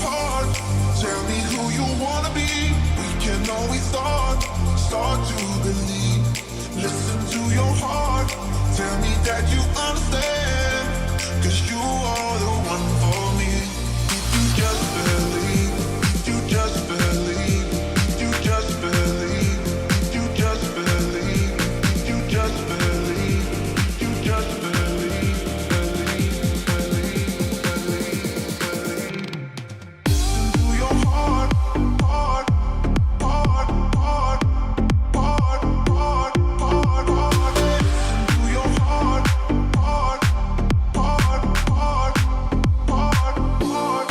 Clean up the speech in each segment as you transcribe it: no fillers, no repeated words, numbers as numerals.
heart. Tell me who you wanna be. We can always start to believe. Listen to your heart. Tell me that you understand. 'Cause you are the one for me. If you just believe, if you just believe, if you just believe, if you just believe, if you just believe, if you just believe, believe. Listen to your heart, heart, heart, heart, heart, heart, heart, heart. Listen to your heart, heart, heart, heart, heart, heart, heart.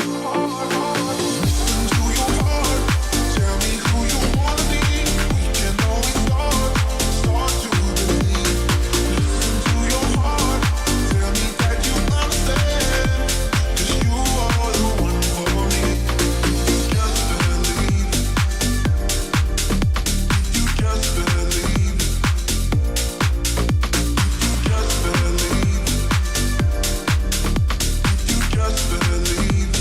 Listen to your heart. Tell me who you wanna be. We can always start to believe. Listen to your heart. Tell me that you understand. 'Cause you are the one for me. If you just believe. If you just believe. If you just believe. If you just believe.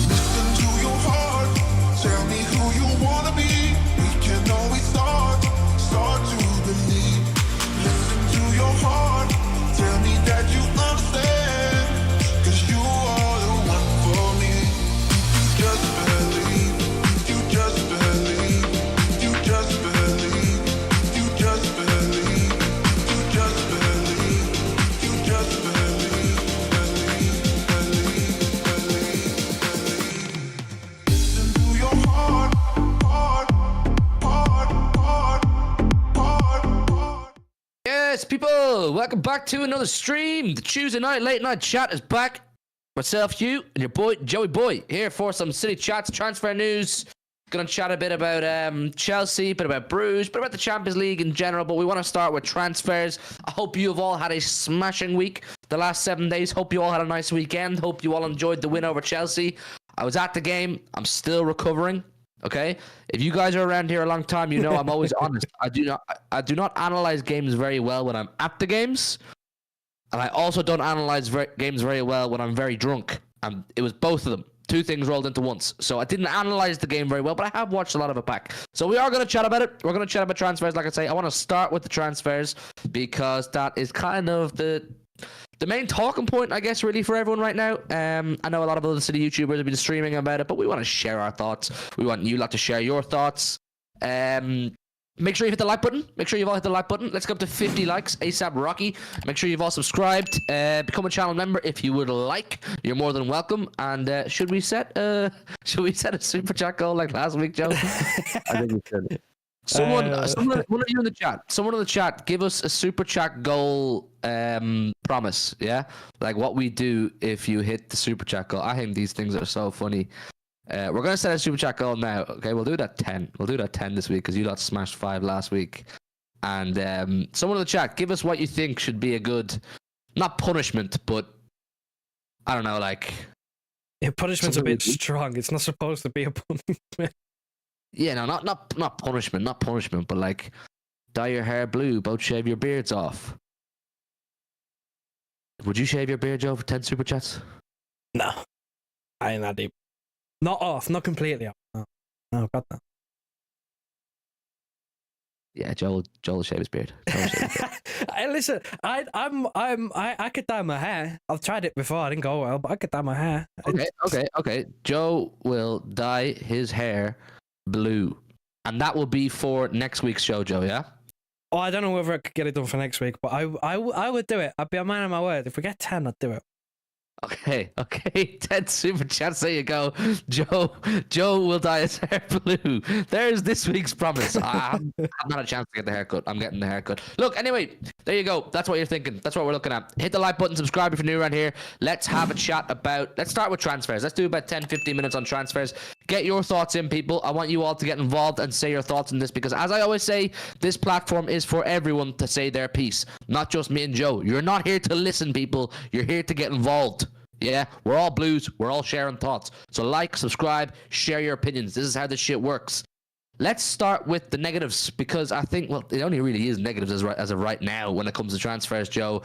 Listen to your heart. Tell me who you wanna be. We can always start to believe. Listen to your heart. Tell me that you understand. 'Cause you are the one for me. If you just believe. If you just believe. If you just believe. If you just believe. If you just believe. If you just believe. Listen to your heart, heart, heart, heart, heart, heart. Yes, people, welcome back to another stream. The Tuesday night late night chat is back. Myself, you, and your boy Joey Boy here for some city chats, transfer news. Gonna chat a bit about Chelsea, a bit about Bruges, a bit about the Champions League in general. But we want to start with transfers. I hope you have all had a smashing week the last 7 days. Hope you all had a nice weekend. Hope you all enjoyed the win over Chelsea. I was at the game. I'm still recovering. Okay, if you guys are around here a long time, you know I'm always honest. I do not analyze games very well when I'm at the games, and I also don't analyze games very well when I'm very drunk. And it was both of them, two things rolled into once. So I didn't analyze the game very well, but I have watched a lot of it back. So we are going to chat about it. We're going to chat about transfers. Like I say, I want to start with the transfers because that is kind of the main talking point, I guess, really for everyone right now. I know a lot of other city YouTubers have been streaming about it, but we want to share our thoughts. We want you lot to share your thoughts. Make sure you hit the like button. Make sure you've all hit the like button. Let's go up to 50 likes ASAP Rocky. Make sure you've all subscribed. Become a channel member if you would like. You're more than welcome. And should we set a super chat goal like last week, Joe? I think we should. Someone, one of you in the chat. Someone in the chat, give us a super chat goal promise. Yeah, like what we do if you hit the super chat goal. I think these things are so funny. We're gonna set a super chat goal now. Okay, we'll do that 10. We'll do that 10 this week because you lot smashed 5 last week. And someone in the chat, give us what you think should be a good, not punishment, but I don't know, like. Yeah, punishment's a bit strong. It's not supposed to be a punishment. Yeah, no, not punishment, but like dye your hair blue, both shave your beards off. Would you shave your beard, Joe, for 10 super chats? No, I ain't that deep. Not off, not completely off. No, got that. Yeah, Joel will shave his beard. Listen, I could dye my hair. I've tried it before. I didn't go well, but I could dye my hair. Okay. Joe will dye his hair blue, and that will be for next week's show, Joe. Yeah. Oh, I don't know whether I could get it done for next week, but I would do it. I'd be a man of my word. If we get 10, I'd do it. Okay. 10 super chats. There you go. Joe will dye his hair blue. There's this week's promise. I'm not a chance to get the haircut. I'm getting the haircut. Look, anyway, there you go. That's what you're thinking. That's what we're looking at. Hit the like button, subscribe if you're new around here. Let's have a chat about, let's start with transfers. Let's do about 10-15 minutes on transfers. Get your thoughts in, people. I want you all to get involved and say your thoughts on this, because as I always say, this platform is for everyone to say their piece, not just me and Joe. You're not here to listen, people. You're here to get involved. Yeah, we're all blues. We're all sharing thoughts. So like, subscribe, share your opinions. This is how this shit works. Let's start with the negatives because I think, well, it only really is negatives as of right now when it comes to transfers, Joe.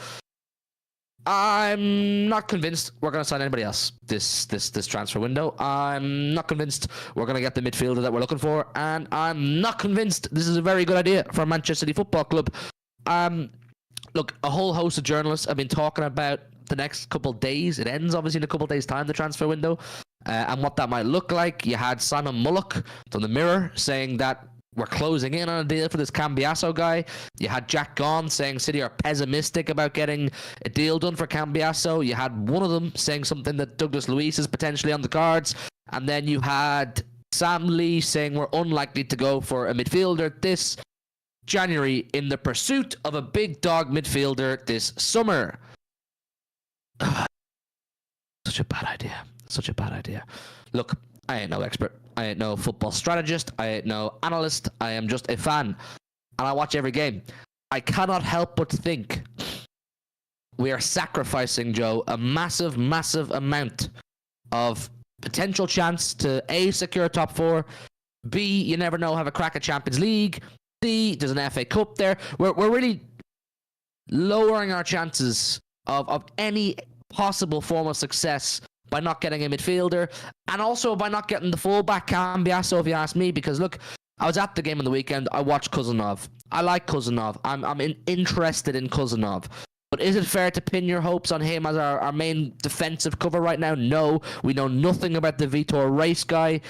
I'm not convinced we're going to sign anybody else this transfer window. I'm not convinced we're going to get the midfielder that we're looking for, and I'm not convinced this is a very good idea for Manchester City Football Club. Look, a whole host of journalists have been talking about the next couple of days. It ends obviously in a couple of days' time, the transfer window, and what that might look like. You had Simon Mullock from the Mirror saying that we're closing in on a deal for this Cambiaso guy. You had Jack Gaughan saying City are pessimistic about getting a deal done for Cambiaso. You had one of them saying something that Douglas Luiz is potentially on the cards. And then you had Sam Lee saying we're unlikely to go for a midfielder this January in the pursuit of a big dog midfielder this summer. Such a bad idea. Such a bad idea. Look, I ain't no expert. I ain't no football strategist. I ain't no analyst. I am just a fan. And I watch every game. I cannot help but think we are sacrificing, Joe, a massive, massive amount of potential chance to A, secure top four, B, you never know, have a crack at Champions League, C, there's an FA Cup there. We're really lowering our chances of any possible form of success by not getting a midfielder, and also by not getting the fullback Cambiaso, if you ask me, because look, I was at the game on the weekend, I watched Cousinov. I like Cousinov. I'm interested in Cousinov. But is it fair to pin your hopes on him as our main defensive cover right now? No. We know nothing about the Vitor Race guy.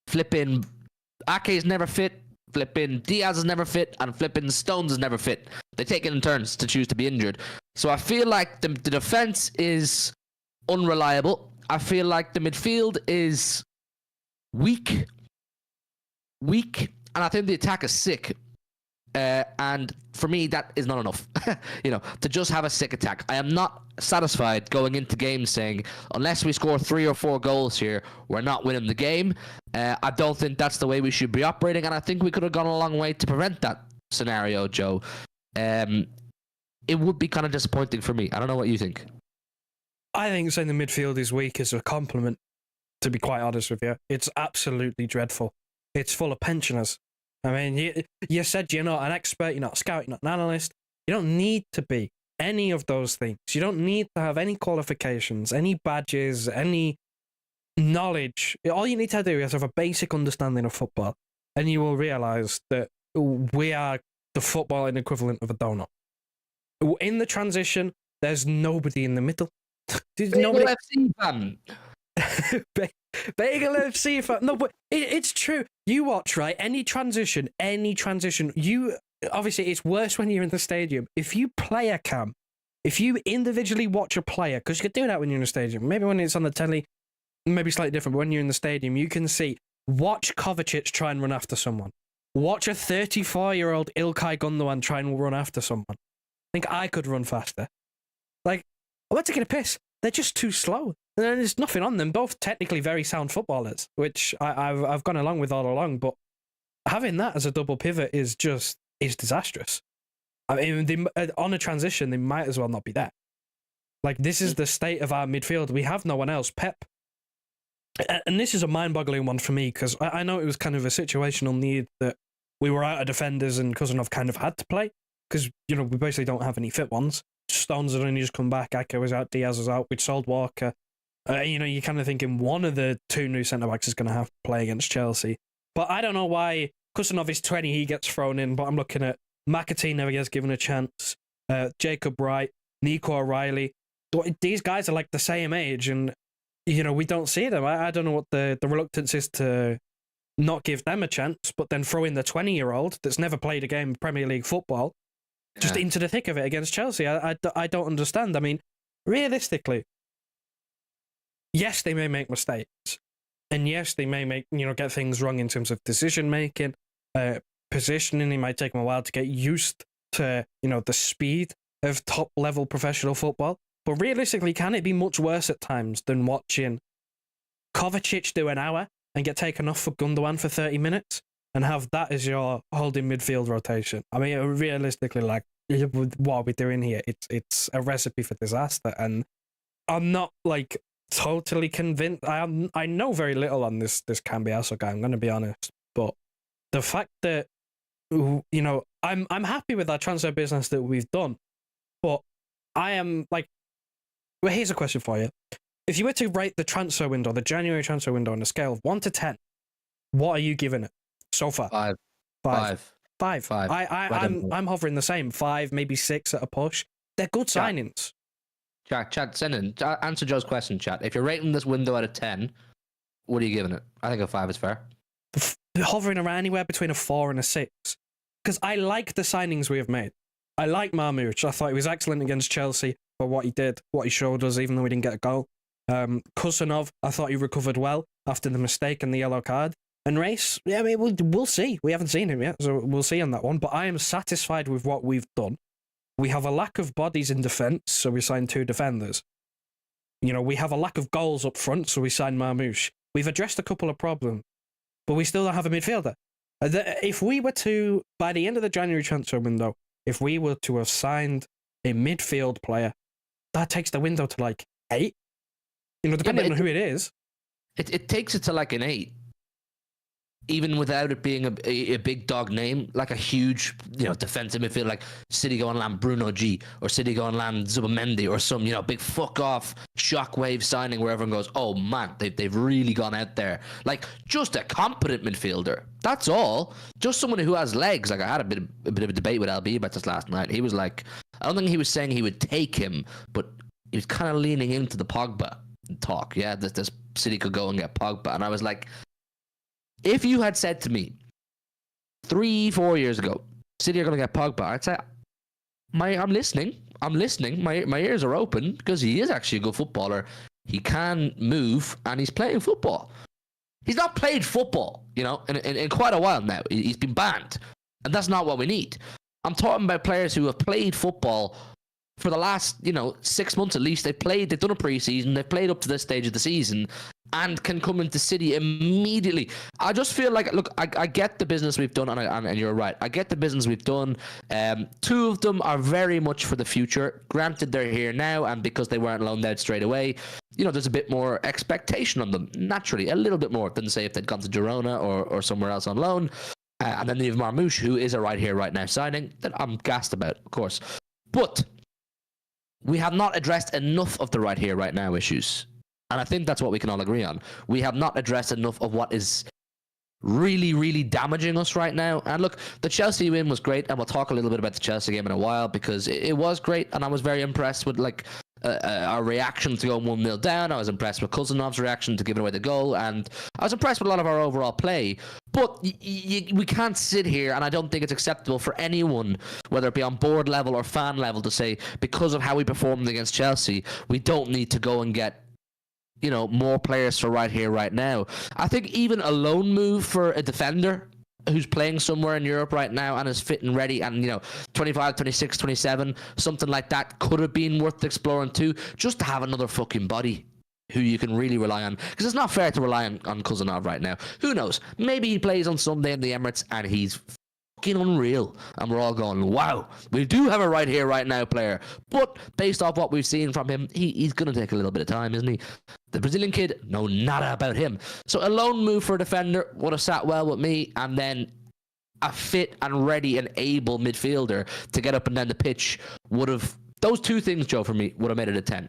Flipping Ake's never fit. Flipping Diaz is never fit. And flipping Stones is never fit. They take it in turns to choose to be injured. So I feel like the defense is unreliable. I feel like the midfield is weak, and I think the attack is sick. And for me, that is not enough. To just have a sick attack. I am not satisfied going into games saying, unless we score 3 or 4 goals here, we're not winning the game. I don't think that's the way we should be operating, and I think we could have gone a long way to prevent that scenario, Joe. It would be kind of disappointing for me. I don't know what you think. I think saying the midfield is weak is a compliment, to be quite honest with you. It's absolutely dreadful. It's full of pensioners. I mean, you said you're not an expert, you're not a scout, you're not an analyst. You don't need to be any of those things. You don't need to have any qualifications, any badges, any knowledge. All you need to do is have a basic understanding of football, and you will realise that we are the footballing equivalent of a donut. In the transition, there's nobody in the middle. There's nobody. FC fan. Bagel FC fan. No, but it's true. You watch, right? Any transition, you obviously it's worse when you're in the stadium. If you play a cam, if you individually watch a player, because you can do that when you're in a stadium. Maybe when it's on the telly, maybe slightly different, but when you're in the stadium, you can see, watch Kovacic try and run after someone. Watch a 34-year-old Ilkay Gundogan try and run after someone. I think I could run faster. Like, I'm not taking a piss. They're just too slow. And there's nothing on them. Both technically very sound footballers, which I've gone along with all along. But having that as a double pivot is disastrous. I mean, on a transition, they might as well not be there. Like, this is the state of our midfield. We have no one else. Pep. And this is a mind-boggling one for me, because I know it was kind of a situational need that we were out of defenders and Cousinov kind of had to play, because, we basically don't have any fit ones. Stones had only just come back. Ake was out. Diaz was out. We'd sold Walker. You're kind of thinking one of the 2 new centre-backs is going to have to play against Chelsea. But I don't know why Cousinov is 20, he gets thrown in, but I'm looking at McAtee never gets given a chance. Jacob Wright, Nico O'Reilly. These guys are like the same age, and, we don't see them. I don't know what the reluctance is to not give them a chance, but then throw in the 20-year-old that's never played a game of Premier League football just into the thick of it against Chelsea. I don't understand. I mean, realistically, yes, they may make mistakes. And yes, they may get things wrong in terms of decision making, positioning. It might take them a while to get used to, the speed of top level professional football. But realistically, can it be much worse at times than watching Kovacic do an hour and get taken off for Gundogan for 30 minutes and have that as your holding midfield rotation? I mean, realistically, like, what are we doing here? It's a recipe for disaster. And I'm not like totally convinced. I know very little on this Cambiaso guy. I'm going to be honest, but the fact that I'm happy with that transfer business that we've done, but I am like, well, here's a question for you: if you were to rate the transfer window, the January transfer window, on a scale of 1 to 10, what are you giving it so far? Five. I'm hovering the same 5, maybe 6 at a push. They're good signings. Chat, send in. Answer Joe's question, chat. If you're rating this window out of 10, what are you giving it? I think a 5 is fair. Hovering around anywhere between a 4 and a 6. Because I like the signings we have made. I like Marmoush. I thought he was excellent against Chelsea for what he did, what he showed us, even though he didn't get a goal. Kusanov, I thought he recovered well after the mistake and the yellow card. And Race, yeah, I mean, we'll see. We haven't seen him yet, so we'll see on that one. But I am satisfied with what we've done. We have a lack of bodies in defence, so we signed 2 defenders. We have a lack of goals up front, so we signed Marmoush. We've addressed a couple of problems, but we still don't have a midfielder. If we were to, by the end of the January transfer window, if we were to have signed a midfield player, that takes the window to like 8. Depending on who it is. It takes it to like an 8. Even without it being a big dog name, like a huge, defensive midfield, like City go and land Bruno G, or City go and land Zubamendi, or some, big fuck off shockwave signing where everyone goes, oh man, they've really gone out there. Like just a competent midfielder. That's all. Just someone who has legs. Like I had a bit of a debate with LB about this last night. He was like, I don't think he was saying he would take him, but he was kind of leaning into the Pogba talk. Yeah, this City could go and get Pogba, and I was like, if you had said to me 3-4 years ago, City are going to get Pogba, I'd say, I'm listening. My ears are open because he is actually a good footballer. He can move and he's playing football. He's not played football, in quite a while now. He's been banned, and that's not what we need. I'm talking about players who have played football for the last, 6 months at least. They've done a preseason, they've played up to this stage of the season, and can come into City immediately. I just feel like, look, I get the business we've done, and you're right. I get the business we've done. 2 of them are very much for the future. Granted, they're here now, and because they weren't loaned out straight away, there's a bit more expectation on them, naturally, a little bit more than, say, if they'd gone to Girona or somewhere else on loan. And then you have Marmoush, who is a right here, right now signing that I'm gassed about, of course. But we have not addressed enough of the right here, right now issues. And I think that's what we can all agree on. We have not addressed enough of what is really, really damaging us right now. And look, the Chelsea win was great, and we'll talk a little bit about the Chelsea game in a while, because it was great, and I was very impressed with our reaction to going 1-0 down. I was impressed with Kuzanov's reaction to giving away the goal, and I was impressed with a lot of our overall play. But we can't sit here, and I don't think it's acceptable for anyone, whether it be on board level or fan level, to say because of how we performed against Chelsea, we don't need to go and get more players for right here, right now. I think even a loan move for a defender who's playing somewhere in Europe right now and is fit and ready, and 25, 26, 27, something like that could have been worth exploring too, just to have another fucking body who you can really rely on, because it's not fair to rely on Kusanov right now. Who knows? Maybe he plays on Sunday in the Emirates and he's fucking unreal, and we're all going, wow, we do have a right here, right now player. But based off what we've seen from him, he's going to take a little bit of time, isn't he? The Brazilian kid, know nada about him. So a loan move for a defender would have sat well with me, and then a fit and ready and able midfielder to get up and down the pitch would have, those 2 things, Joe, for me, would have made it a 10.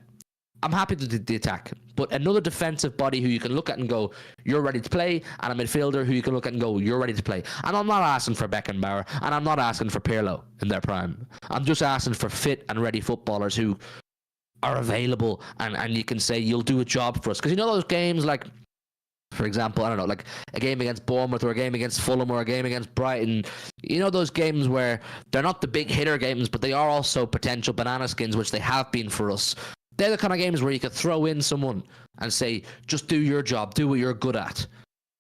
I'm happy to do the attack, but another defensive body who you can look at and go, you're ready to play, and a midfielder who you can look at and go, you're ready to play. And I'm not asking for Beckenbauer, and I'm not asking for Pirlo in their prime. I'm just asking for fit and ready footballers who are available, and you can say, you'll do a job for us. Because those games, like, for example, I don't know, like a game against Bournemouth or a game against Fulham or a game against Brighton, those games where they're not the big hitter games, but they are also potential banana skins, which they have been for us. They're the kind of games where you could throw in someone and say, just do your job, do what you're good at,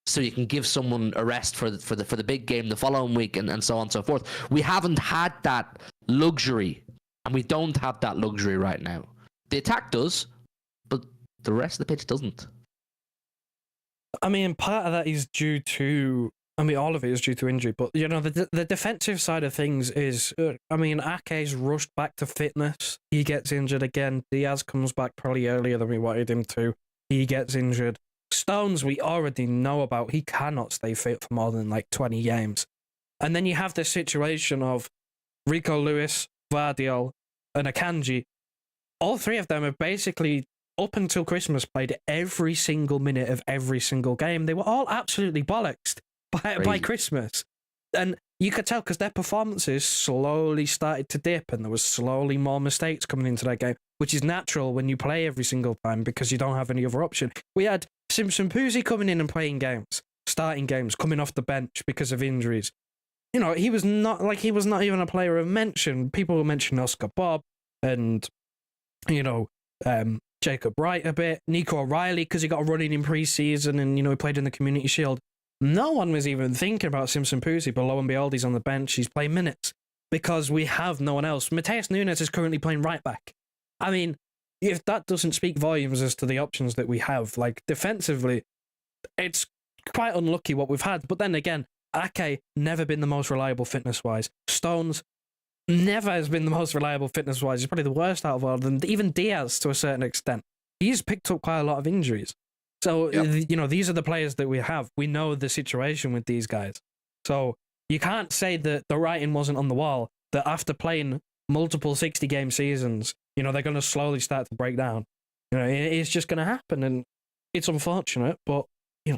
so you can give someone a rest for the big game the following week, and so on and so forth. We haven't had that luxury, and we don't have that luxury right now. The attack does, but the rest of the pitch doesn't. I mean, part of that is due to I mean, all of it is due to injury, but the defensive side of things is, Ake's rushed back to fitness. He gets injured again. Diaz comes back probably earlier than we wanted him to. He gets injured. Stones, we already know about. He cannot stay fit for more than 20 games. And then you have this situation of Rico Lewis, Vardiol, and Akanji. All three of them have basically, up until Christmas, played every single minute of every single game. They were all absolutely bollocksed by Christmas. And you could tell because their performances slowly started to dip and there was slowly more mistakes coming into that game, which is natural when you play every single time because you don't have any other option. We had Simpson Puzzi coming in and playing games, starting games, coming off the bench because of injuries. He was not even a player of mention. People will mention Oscar Bobb and, Jacob Wright a bit, Nico O'Reilly because he got a run in pre-season and, he played in the Community Shield. No one was even thinking about Simpson Puzzi, but lo and behold, he's on the bench. He's playing minutes because we have no one else. Mateus Nunes is currently playing right back. I mean, if that doesn't speak volumes as to the options that we have, defensively, it's quite unlucky what we've had. But then again, Ake never been the most reliable fitness-wise. Stones never has been the most reliable fitness-wise. He's probably the worst out of all of them. Even Diaz, to a certain extent, he's picked up quite a lot of injuries. So, these are the players that we have. We know the situation with these guys. So, you can't say that the writing wasn't on the wall, that after playing multiple 60-game seasons, they're going to slowly start to break down. It's just going to happen, and it's unfortunate, but,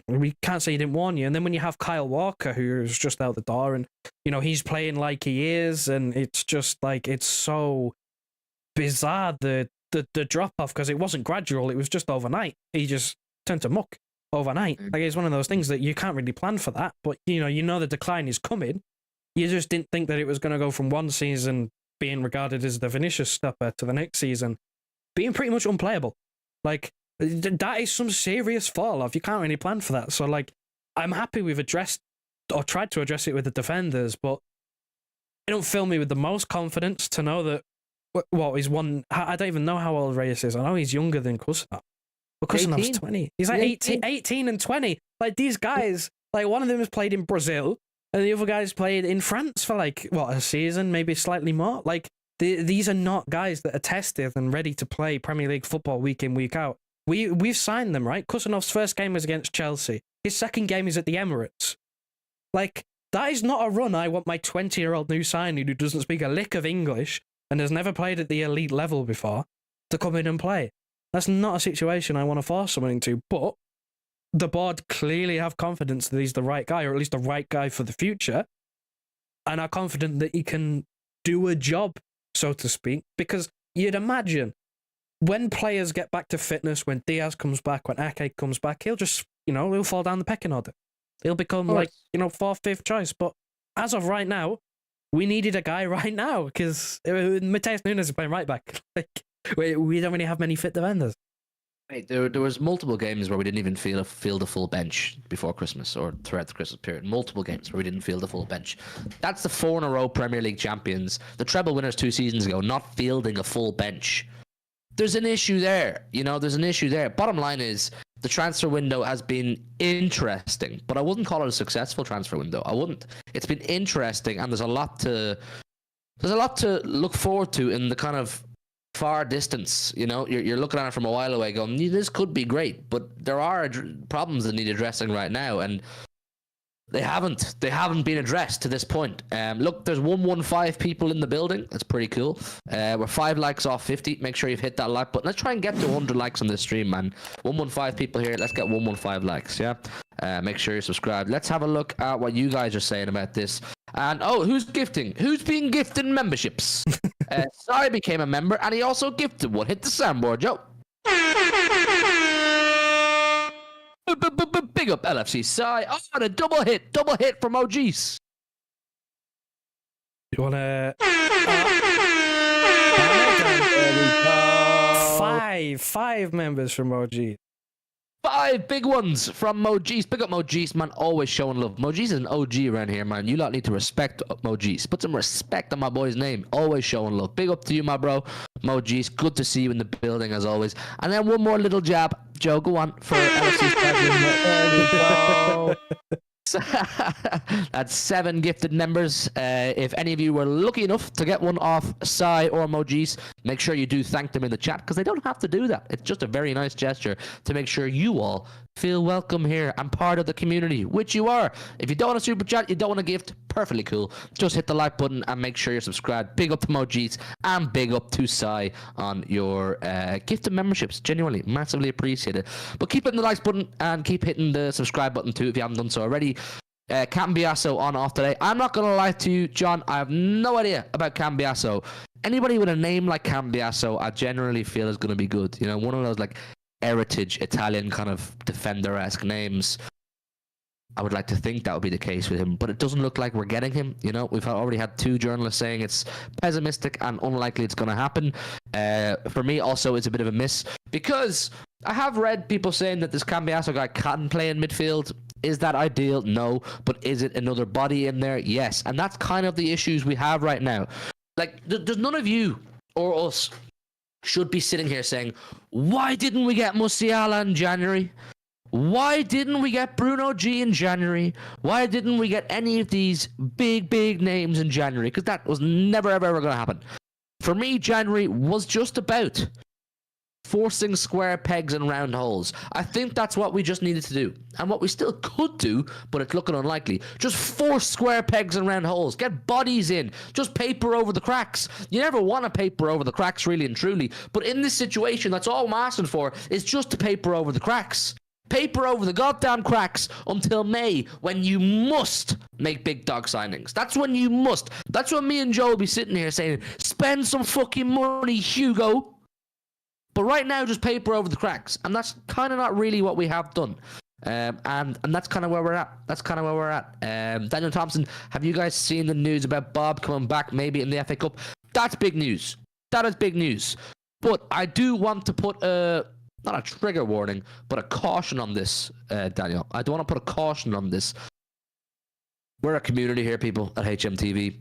we can't say he didn't warn you. And then when you have Kyle Walker, who's just out the door, and, he's playing like he is, and it's just, it's so bizarre, the drop-off, because it wasn't gradual, it was just overnight. He just turned to muck overnight. It's one of those things that you can't really plan for that, but the decline is coming. You just didn't think that it was going to go from one season being regarded as the Vinicius stepper to the next season being pretty much unplayable. That is some serious fall off. You can't really plan for that. So I'm happy we've addressed or tried to address it with the defenders, but it don't fill me with the most confidence to know that he's one. I don't even know how old Reyes is. I know he's younger than Kusanov. But Kusanov's 20. He's 18 and 20. These guys, one of them has played in Brazil, and the other guy's played in France for a season, maybe slightly more. These are not guys that are tested and ready to play Premier League football week in, week out. We've signed them, right? Kusanov's first game was against Chelsea. His second game is at the Emirates. That is not a run I want my 20-year-old new signing who doesn't speak a lick of English and has never played at the elite level before to come in and play. That's not a situation I want to force someone into, but the board clearly have confidence that he's the right guy, or at least the right guy for the future, and are confident that he can do a job, so to speak, because you'd imagine when players get back to fitness, when Diaz comes back, when Ake comes back, he'll just, he'll fall down the pecking order. He'll become fourth, fifth choice. But as of right now, we needed a guy right now because Mateus Nunes is playing right back. We don't really have many fit defenders. Right, there was multiple games where we didn't even field a full bench before Christmas or throughout the Christmas period. Multiple games where we didn't field a full bench. That's the 4 in a row Premier League champions, the treble winners 2 seasons ago, not fielding a full bench. There's an issue there. There's an issue there. Bottom line is the transfer window has been interesting, but I wouldn't call it a successful transfer window. I wouldn't. It's been interesting, and there's a lot to look forward to in the kind of far distance. You're looking at it from a while away going, this could be great, but there are problems that need addressing right now, and they haven't been addressed to this point. Look, there's 115 people in the building. That's pretty cool. We're 5 likes off 50. Make sure you've hit that like button. Let's try and get to 100 likes on this stream, man. 115 people here. Let's get 115 likes, yeah? Make sure you're subscribed. Let's have a look at what you guys are saying about this. And, who's gifting? Who's being gifted memberships? Sai became a member, and he also gifted one. Hit the soundboard, Joe. Big up LFC Sai. Oh, and a double hit from OGs. You wanna five members from OG. 5 big ones from Mojis. Big up Mojis, man. Always showing love. Mojis is an OG around here, man. You lot need to respect Mojis. Put some respect on my boy's name. Always showing love. Big up to you, my bro. Mojis, good to see you in the building as always. And then one more little jab. Joe, go on for LFC's That's 7 gifted members. If any of you were lucky enough to get one off Sai or Mojis, make sure you do thank them in the chat, because they don't have to do that. It's just a very nice gesture to make sure you all feel welcome here and part of the community, which you are. If you don't want a super chat, you don't want a gift, perfectly cool. Just hit the like button and make sure you're subscribed. Big up to Mojis and big up to Sai on your gifted memberships. Genuinely, massively appreciated. But keep hitting the likes button and keep hitting the subscribe button too if you haven't done so already. Cambiaso on off today. I'm not going to lie to you, John. I have no idea about Cambiaso. Anybody with a name like Cambiaso, I generally feel is going to be good. You know, one of those like heritage Italian kind of defender-esque names. I would like to think that would be the case with him, but it doesn't look like we're getting him. You know, we've already had 2 journalists saying it's pessimistic and unlikely it's going to happen. For me, also, it's a bit of a miss, because I have read people saying that this Cambiaso guy can play in midfield. Is that ideal? No. But is it another body in there? Yes. And that's kind of the issues we have right now. Like, there's none of you or us should be sitting here saying, why didn't we get Musiala in January? Why didn't we get Bruno G in January? Why didn't we get any of these big names in January? Because that was never, ever going to happen. For me, January was just about forcing square pegs and round holes. I think that's what we just needed to do. And what we still could do, but it's looking unlikely. Just force square pegs and round holes. Get bodies in. Just paper over the cracks. You never want to paper over the cracks, really and truly. But in this situation, that's all I'm asking for, is just to paper over the cracks. Paper over the goddamn cracks until May, when you must make big dog signings. That's when you must. That's when me and Joe will be sitting here saying, spend some fucking money, Hugo. But right now, just paper over the cracks. And that's kind of not really what we have done. And that's kind of where we're at. That's kind of where we're at. Daniel Thompson, have you guys seen the news about Bobb coming back maybe in the FA Cup? That's big news. That is big news. But I do want to put not a trigger warning, but a caution on this, Daniel. I do want to put a caution on this. We're a community here, people, at HMTV.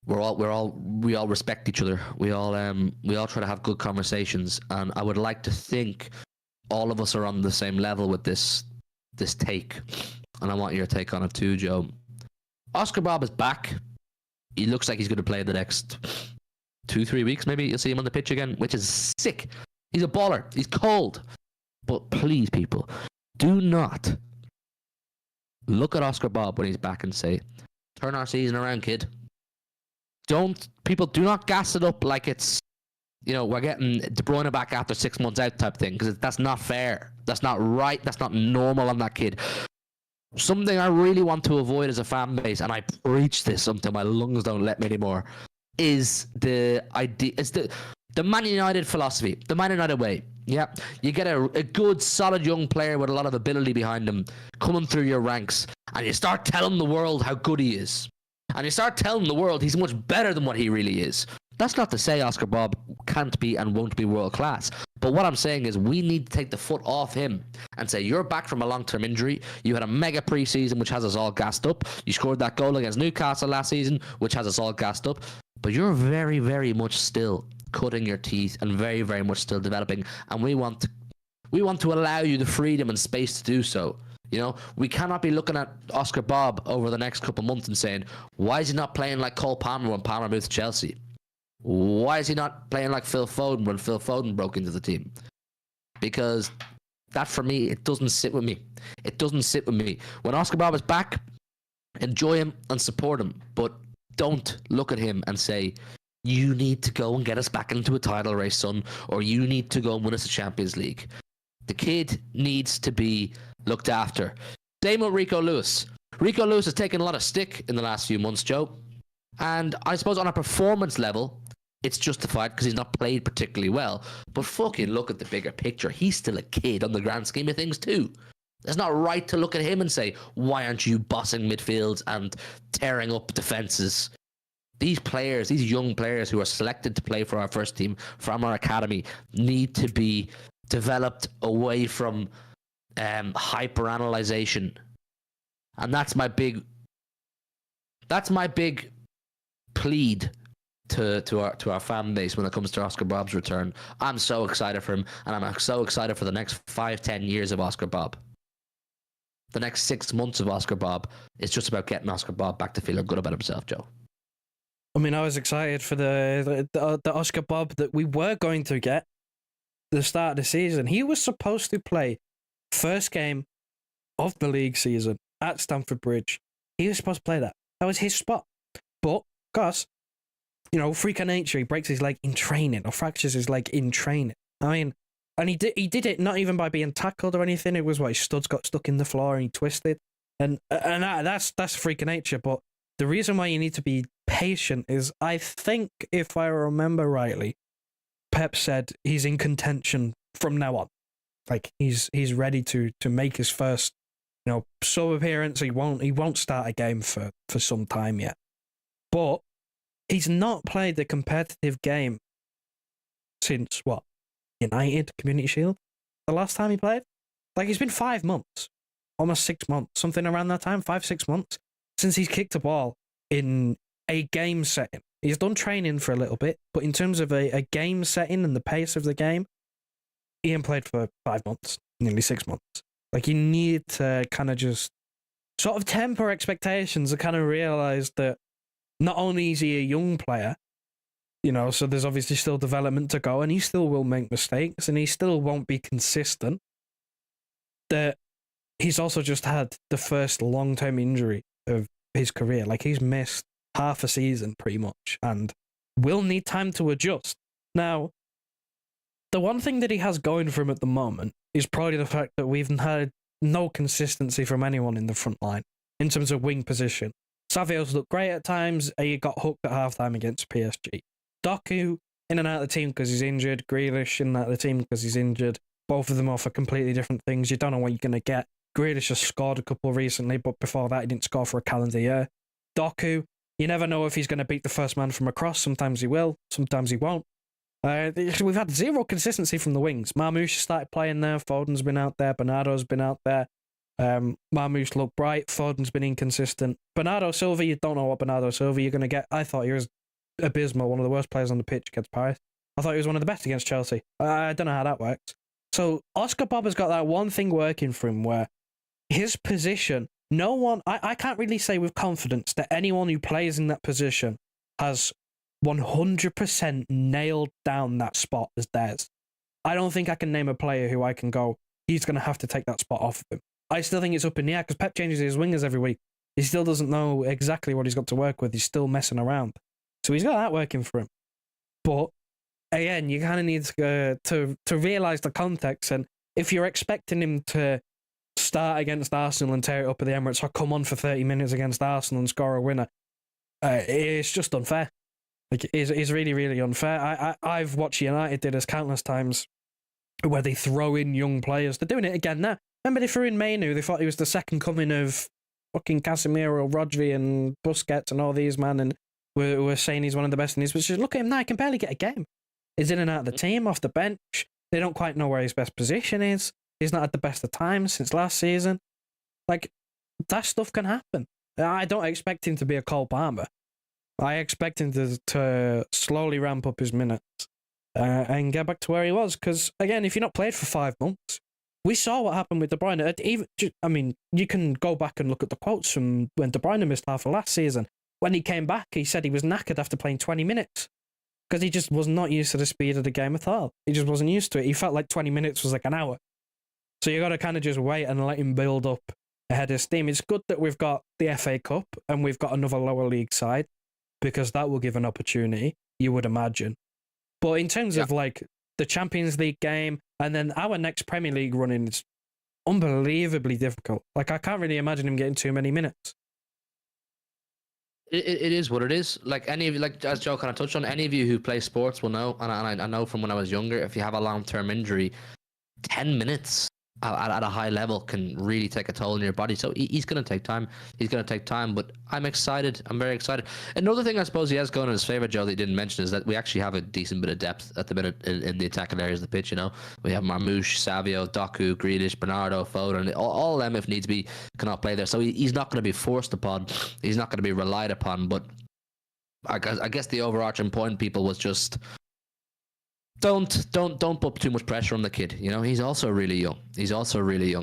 We all respect each other. We all try to have good conversations, and I would like to think all of us are on the same level with this take. And I want your take on it too, Joe. Oscar Bobb is back. He looks like he's going to play the next 2-3 weeks. Maybe you'll see him on the pitch again, which is sick. He's a baller. He's cold. But please, people, do not look at Oscar Bobb when he's back and say, turn our season around, kid. Do not gas it up like it's, you know, we're getting De Bruyne back after 6 months out type thing, because that's not fair. That's not right. That's not normal on that kid. Something I really want to avoid as a fan base, and I preach this until my lungs don't let me anymore, is the idea, is the Man United philosophy, the Man United way. Yeah, you get a good, solid young player with a lot of ability behind him coming through your ranks, and you start telling the world how good he is. And you start telling the world he's much better than what he really is. That's not to say Oscar Bobb can't be and won't be world class. But what I'm saying is we need to take the foot off him and say, you're back from a long-term injury. You had a mega preseason, which has us all gassed up. You scored that goal against Newcastle last season, which has us all gassed up. But you're very, very much still cutting your teeth and very, very much still developing. And we want to allow you the freedom and space to do so. You know, we cannot be looking at Oscar Bobb over the next couple of months and saying, why is he not playing like Cole Palmer when Palmer moved to Chelsea? Why is he not playing like Phil Foden when Phil Foden broke into the team? Because that, for me, it doesn't sit with me. It doesn't sit with me. When Oscar Bobb is back, enjoy him and support him. But don't look at him and say, you need to go and get us back into a title race, son, or you need to go and win us a Champions League. The kid needs to be looked after. Same with Rico Lewis. Rico Lewis has taken a lot of stick in the last few months, Joe. And I suppose on a performance level, it's justified because he's not played particularly well. But fucking look at the bigger picture. He's still a kid on the grand scheme of things too. It's not right to look at him and say, why aren't you bossing midfields and tearing up defenses? These players, these young players who are selected to play for our first team from our academy need to be developed away from hyper-analyzation. And that's my big plead to our fan base when it comes to Oscar Bobb's return. I'm so excited for him, and I'm so excited for the next 5-10 years of Oscar Bobb. the next 6 months of Oscar Bobb is just about getting Oscar Bobb back to feeling good about himself, Joe. I mean, I was excited for the Oscar Bobb that we were going to get the start of the season. He was supposed to play first game of the league season at Stamford Bridge. He was supposed to play that. That was his spot. But, gosh, you know, freak of nature, he breaks his leg in training or fractures his leg in training. I mean, and he did it not even by being tackled or anything. It was his studs got stuck in the floor and he twisted. And that's freak of nature. But the reason why you need to be patient is, I think, if I remember rightly, Pep said he's in contention from now on. Like he's ready to make his first, you know, sub appearance. He won't start a game for some time yet. But he's not played the competitive game since what? United Community Shield? The last time he played? Like it's been 5 months. Almost 6 months. Something around that time, 5-6 months, since he's kicked a ball in a game setting. He's done training for a little bit, but in terms of a game setting and the pace of the game, he ain't played for 5 months, nearly 6 months. Like, you need to kind of just sort of temper expectations and kind of realize that not only is he a young player, you know, so there's obviously still development to go, and he still will make mistakes, and he still won't be consistent, that he's also just had the first long-term injury of his career. Like, he's missed half a season pretty much and will need time to adjust. Now, the one thing that he has going for him at the moment is probably the fact that we've had no consistency from anyone in the front line in terms of wing position. Savio's looked great at times. He got hooked at halftime against PSG. Doku in and out of the team because he's injured. Grealish in and out of the team because he's injured. Both of them offer completely different things. You don't know what you're going to get. Grealish has scored a couple recently, but before that he didn't score for a calendar year. Doku, you never know if he's going to beat the first man from across. Sometimes he will, sometimes he won't. We've had zero consistency from the wings. Marmoush started playing there. Foden's been out there. Bernardo's been out there. Marmoush looked bright. Foden's been inconsistent. Bernardo Silva, you don't know what Bernardo Silva you're going to get. I thought he was abysmal, one of the worst players on the pitch against Paris. I thought he was one of the best against Chelsea. I don't know how that works. So Oscar Bobb has got that one thing working for him where his position, no one, I can't really say with confidence that anyone who plays in that position has 100% nailed down that spot as theirs. I don't think I can name a player who I can go, he's going to have to take that spot off of him. I still think it's up in the air because Pep changes his wingers every week. He still doesn't know exactly what he's got to work with. He's still messing around. So he's got that working for him. But again, you kind of need to realise the context. And if you're expecting him to start against Arsenal and tear it up at the Emirates or come on for 30 minutes against Arsenal and score a winner, it's just unfair. Like, it's really, really unfair. I've watched United do this countless times where they throw in young players. They're doing it again now. Remember they threw in Mainu? They thought he was the second coming of fucking Casemiro, Rodri and Busquets and all these, man, and we're saying he's one of the best in his position. Look at him now, he can barely get a game. He's in and out of the team, off the bench. They don't quite know where his best position is. He's not at the best of times since last season. Like, that stuff can happen. I don't expect him to be a Cole Palmer. I expect him to slowly ramp up his minutes and get back to where he was. Because, again, if you're not played for 5 months, we saw what happened with De Bruyne. I mean, you can go back and look at the quotes from when De Bruyne missed half of last season. When he came back, he said he was knackered after playing 20 minutes because he just was not used to the speed of the game at all. He just wasn't used to it. He felt like 20 minutes was like an hour. So you got to kind of just wait and let him build up ahead of steam. It's good that we've got the FA Cup and we've got another lower league side because that will give an opportunity, you would imagine. But in terms of like the Champions League game and then our next Premier League running is unbelievably difficult. Like, I can't really imagine him getting too many minutes. It is what it is. Like, any of you, like as Joe kind of touched on, any of you who play sports will know, and I know from when I was younger, if you have a long-term injury, 10 minutes at a high level can really take a toll on your body. So he's going to take time. He's going to take time, but I'm excited. I'm very excited. Another thing I suppose he has going in his favour, Joe, that he didn't mention is that we actually have a decent bit of depth at the minute in the attacking areas of the pitch, you know. We have Marmoush, Savio, Doku, Grealish, Bernardo, Foden, all of them, if needs be, cannot play there. So he's not going to be forced upon. He's not going to be relied upon, but I guess the overarching point, people, was just don't put too much pressure on the kid. You know, he's also really young.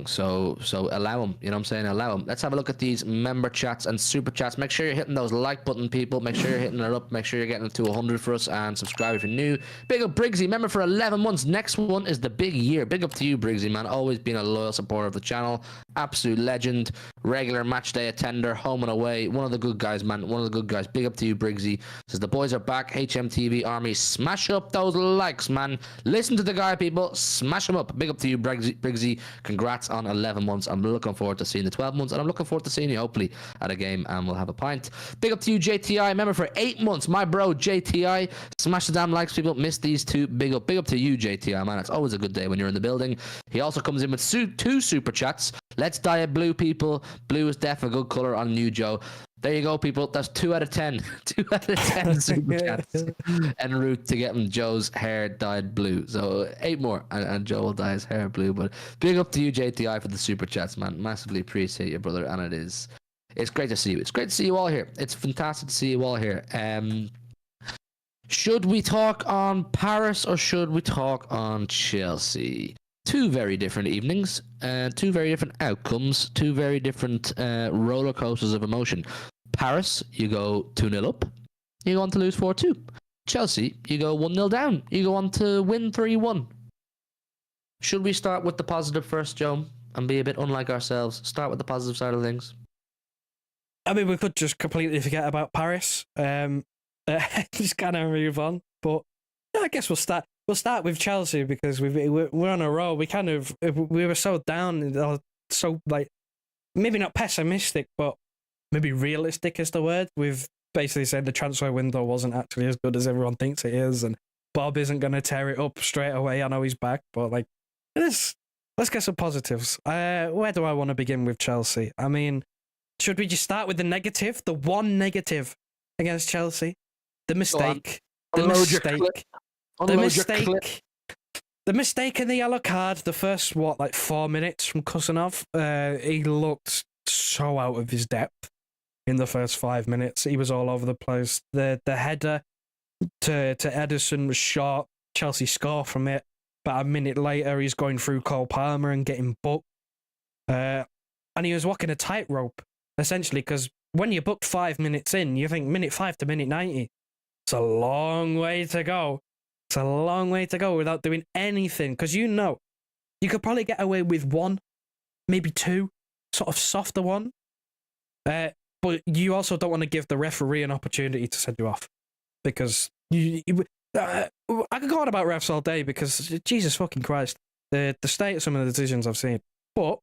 So allow him. You know what I'm saying? Allow him. Let's have a look at these member chats and super chats. Make sure you're hitting those like button, people. Make sure you're hitting it up. Make sure you're getting it to 100 for us, and subscribe if you're new. Big up Briggsy, member for 11 months. Next one is the big year. Big up to you, Briggsy, man. Always been a loyal supporter of the channel. Absolute legend. Regular match day attender, home and away. One of the good guys, man. One of the good guys. Big up to you, Briggsy. Says the boys are back. HMTV Army, smash up those likes, man. Listen to the guy, people. Smash him up. Big up to you, Briggsy. Congrats on 11 months. I'm looking forward to seeing the 12 months, and I'm looking forward to seeing you hopefully at a game, and we'll have a pint. Big up to you, JTI. Member for 8 months. My bro, JTI. Smash the damn likes, people. Missed these two. Big up to you, JTI, man. It's always a good day when you're in the building. He also comes in with two super chats. Let's diet blue, people. Blue is definitely a good color on you, Joe. There you go, people. That's 2 out of 10. 2 out of 10 super chats en route to getting Joe's hair dyed blue. So 8 more, and Joe will dye his hair blue. But big up to you, JTI, for the super chats, man. Massively appreciate you, brother. And it's great to see you. It's great to see you all here. It's fantastic to see you all here. Should we talk on Paris or should we talk on Chelsea? 2 very different evenings, 2 very different outcomes, 2 very different roller coasters of emotion. Paris, you go 2-0 up, you go on to lose 4-2. Chelsea, you go 1-0 down, you go on to win 3-1. Should we start with the positive first, Joe, and be a bit unlike ourselves? Start with the positive side of things. I mean, we could just completely forget about Paris. Just kind of move on. But yeah, I guess we'll start. We'll start with Chelsea because we're on a roll. We were so down, so like maybe not pessimistic, but maybe realistic is the word. We've basically said the transfer window wasn't actually as good as everyone thinks it is, and Bobb isn't going to tear it up straight away. I know he's back, but like let's get some positives. Where do I want to begin with Chelsea? I mean, should we just start with the negative? The one negative against Chelsea, the mistake, the mistake. The mistake in the yellow card, the first, 4 minutes from Kusanov, he looked so out of his depth in the first 5 minutes. He was all over the place. The header to Ederson was short. Chelsea score from it. But a minute later, he's going through Cole Palmer and getting booked. And he was walking a tightrope, essentially, because when you're booked 5 minutes in, you think minute 5 to minute 90. It's a long way to go. It's a long way to go without doing anything, because you could probably get away with 1, maybe 2, sort of softer one. But you also don't want to give the referee an opportunity to send you off, because I could go on about refs all day because Jesus fucking Christ, the state of some of the decisions I've seen. But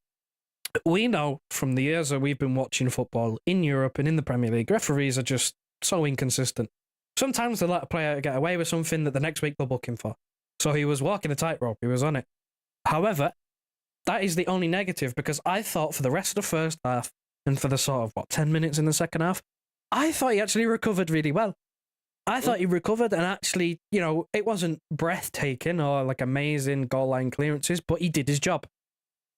we know from the years that we've been watching football in Europe and in the Premier League, referees are just so inconsistent. Sometimes they let a player get away with something that the next week they'll book him for. So he was walking a tightrope. He was on it. However, that is the only negative, because I thought for the rest of the first half and for the sort of, 10 minutes in the second half, I thought he actually recovered really well. I thought he recovered, and actually, it wasn't breathtaking or like amazing goal line clearances, but he did his job.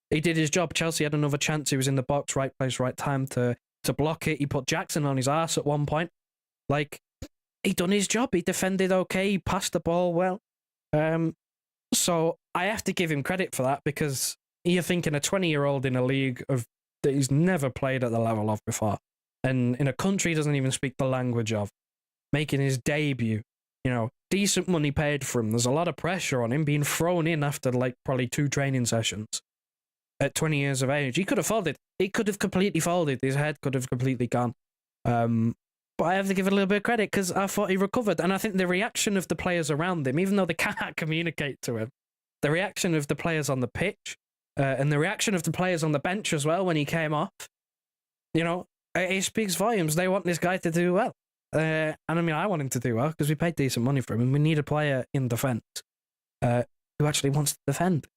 He did his job. Chelsea had another chance. He was in the box, right place, right time to block it. He put Jackson on his arse at one point. He done his job. He defended okay. He passed the ball well. So I have to give him credit for that, because you're thinking a 20-year-old in a league that he's never played at the level of before, and in a country he doesn't even speak the language of, making his debut. Decent money paid for him. There's a lot of pressure on him, being thrown in after probably 2 training sessions at 20 years of age. He could have folded. He could have completely folded. His head could have completely gone. But I have to give it a little bit of credit, because I thought he recovered. And I think the reaction of the players around him, even though they can't communicate to him, the reaction of the players on the pitch, and the reaction of the players on the bench as well when he came off, it speaks volumes. They want this guy to do well. And I mean, I want him to do well, because we paid decent money for him, and we need a player in defence who actually wants to defend.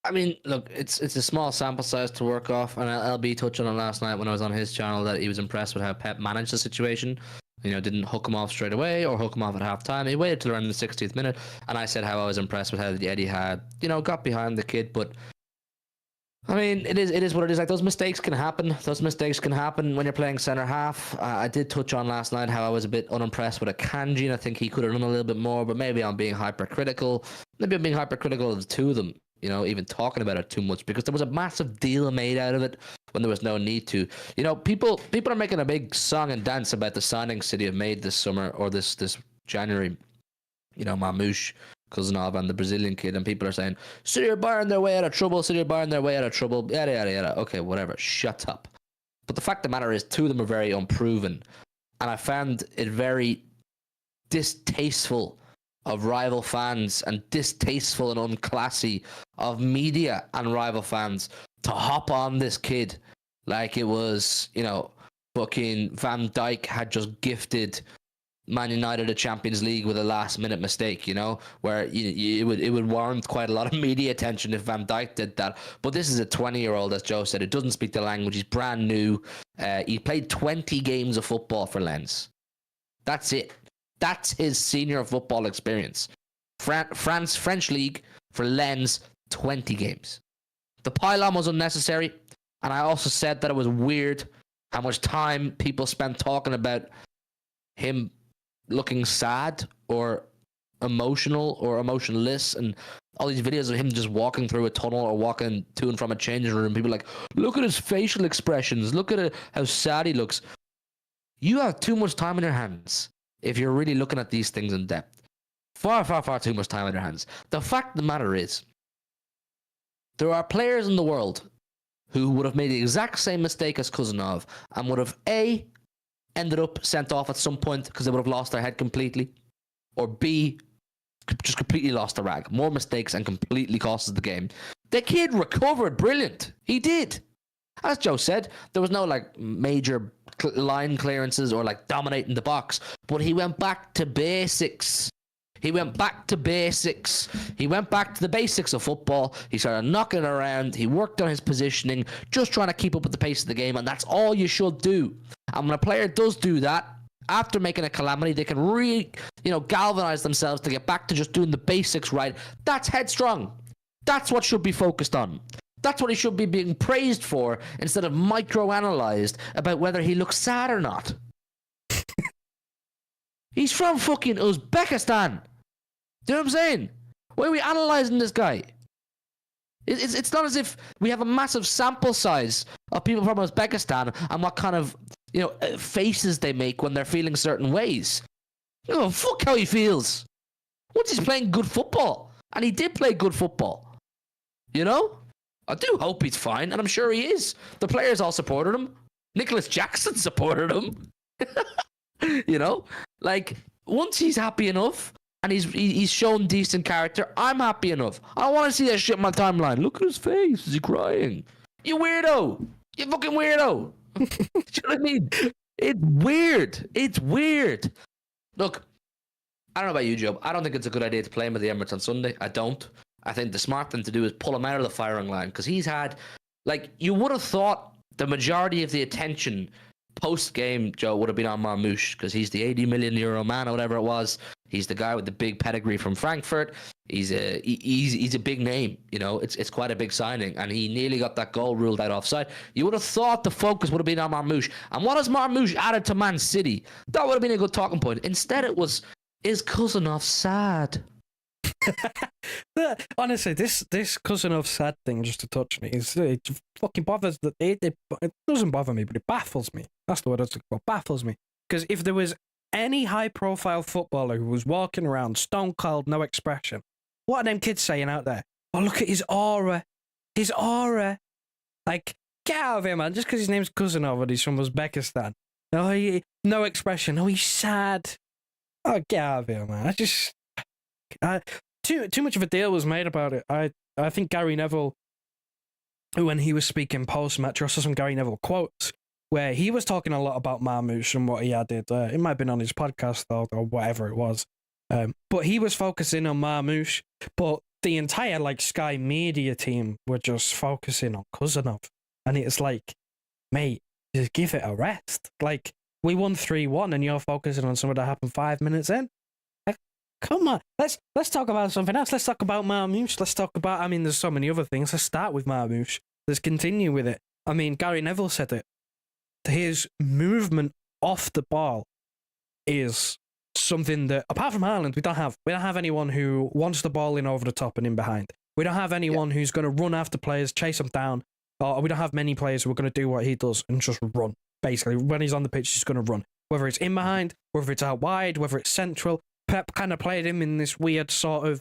I mean, look, it's a small sample size to work off, and LB touched on it last night when I was on his channel, that he was impressed with how Pep managed the situation. Didn't hook him off straight away or hook him off at half-time. He waited till around the 60th minute, and I said how I was impressed with how Eddie had, got behind the kid. But I mean, it is what it is. Like, those mistakes can happen. Those mistakes can happen when you're playing centre half. I did touch on last night how I was a bit unimpressed with Akanji, and I think he could have done a little bit more. But maybe I'm being hypercritical. Maybe I'm being hypercritical of the two of them. You know, even talking about it too much, because there was a massive deal made out of it when there was no need to. You know, people are making a big song and dance about the signings City have made this summer or this January. You know, Marmoush, Cousinov, and the Brazilian kid, and people are saying, City are buying their way out of trouble, City are buying their way out of trouble, yada, yada, yada. Okay, whatever, shut up. But the fact of the matter is, two of them are very unproven, and I found it very distasteful of rival fans and distasteful and unclassy of media and rival fans to hop on this kid like it was, you know, fucking Van Dijk had just gifted Man United a Champions League with a last-minute mistake, you know, where it would warrant quite a lot of media attention if Van Dijk did that. But this is a 20-year-old, as Joe said. It doesn't speak the language. He's brand new. He played 20 games of football for Lens. That's it. That's his senior football experience. French League for Lens, 20 games. The pylon was unnecessary, and I also said that it was weird how much time people spent talking about him looking sad or emotional or emotionless, and all these videos of him just walking through a tunnel or walking to and from a changing room. People are like, look at his facial expressions, look at how sad he looks. You have too much time in your hands if you're really looking at these things in depth. Far, far, far too much time in your hands. The fact of the matter is, there are players in the world who would have made the exact same mistake as Cousinov and would have A, ended up sent off at some point because they would have lost their head completely, or B, just completely lost the rag. More mistakes and completely cost us the game. The kid recovered brilliant. He did. As Joe said, there was no like major line clearances or like dominating the box, but he went back to basics. He went back to basics. He went back to the basics of football. He started knocking it around. He worked on his positioning, just trying to keep up with the pace of the game, and that's all you should do. And when a player does do that, after making a calamity, they can really, galvanize themselves to get back to just doing the basics right. That's headstrong. That's what should be focused on. That's what he should be being praised for, instead of microanalyzed about whether he looks sad or not. He's from fucking Uzbekistan. Do you know what I'm saying? Why are we analysing this guy? It's not as if we have a massive sample size of people from Uzbekistan and what kind of faces they make when they're feeling certain ways. Fuck how he feels. Once he's playing good football, and he did play good football, I do hope he's fine, and I'm sure he is. The players all supported him. Nicholas Jackson supported him. Once he's happy enough and he's shown decent character, I'm happy enough. I don't want to see that shit on my timeline. Look at his face. Is he crying? You weirdo. You fucking weirdo. Do you know what I mean? It's weird. It's weird. Look, I don't know about you, Joe. I don't think it's a good idea to play him at the Emirates on Sunday. I don't. I think the smart thing to do is pull him out of the firing line, because he's had, you would have thought the majority of the attention post-game, Joe, would have been on Marmoush, because he's the 80 million euro man or whatever it was. He's the guy with the big pedigree from Frankfurt. He's a big name, it's quite a big signing, and he nearly got that goal ruled out offside. You would have thought the focus would have been on Marmoush. And what has Marmoush added to Man City? That would have been a good talking point. Instead it was, is Cousinov sad? Honestly, this Cousinov sad thing, just to touch me, it fucking bothers. It doesn't bother me, but it baffles me. That's the word I was looking for. Baffles me. Because if there was any high-profile footballer who was walking around stone cold, no expression, what are them kids saying out there? Oh, look at his aura. His aura. Like, get out of here, man. Just because his name's Cousinov and he's from Uzbekistan. Oh, no expression. Oh, he's sad. Oh, get out of here, man. Too much of a deal was made about it. I think Gary Neville, when he was speaking post-match, I saw some Gary Neville quotes where he was talking a lot about Marmoush and what he added. It might have been on his podcast, though, or whatever it was. But he was focusing on Marmoush, but the entire Sky media team were just focusing on Cousinov. And it's like, mate, just give it a rest. We won 3-1 and you're focusing on something that happened 5 minutes in. Come on, let's talk about something else. Let's talk about Marmoush. Let's talk about, there's so many other things. Let's start with Marmoush. Let's continue with it. I mean, Gary Neville said it. His movement off the ball is something that, apart from Haaland, we don't have. We don't have anyone who wants the ball in over the top and in behind. We don't have anyone who's going to run after players, chase them down. Or we don't have many players who are going to do what he does and just run. Basically, when he's on the pitch, he's going to run. Whether it's in behind, whether it's out wide, whether it's central. Pep kind of played him in this weird sort of...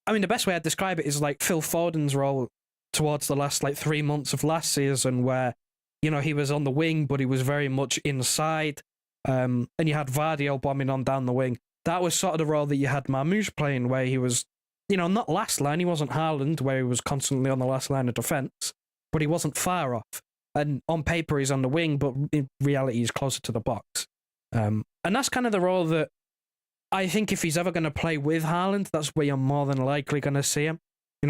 I mean, the best way I'd describe it is like Phil Foden's role towards the last 3 months of last season, where, he was on the wing, but he was very much inside. And you had Vardy bombing on down the wing. That was sort of the role that you had Marmoush playing, where he was, not last line. He wasn't Haaland, where he was constantly on the last line of defence, but he wasn't far off. And on paper, he's on the wing, but in reality, he's closer to the box. And that's kind of the role that I think if he's ever going to play with Haaland, that's where you're more than likely going to see him.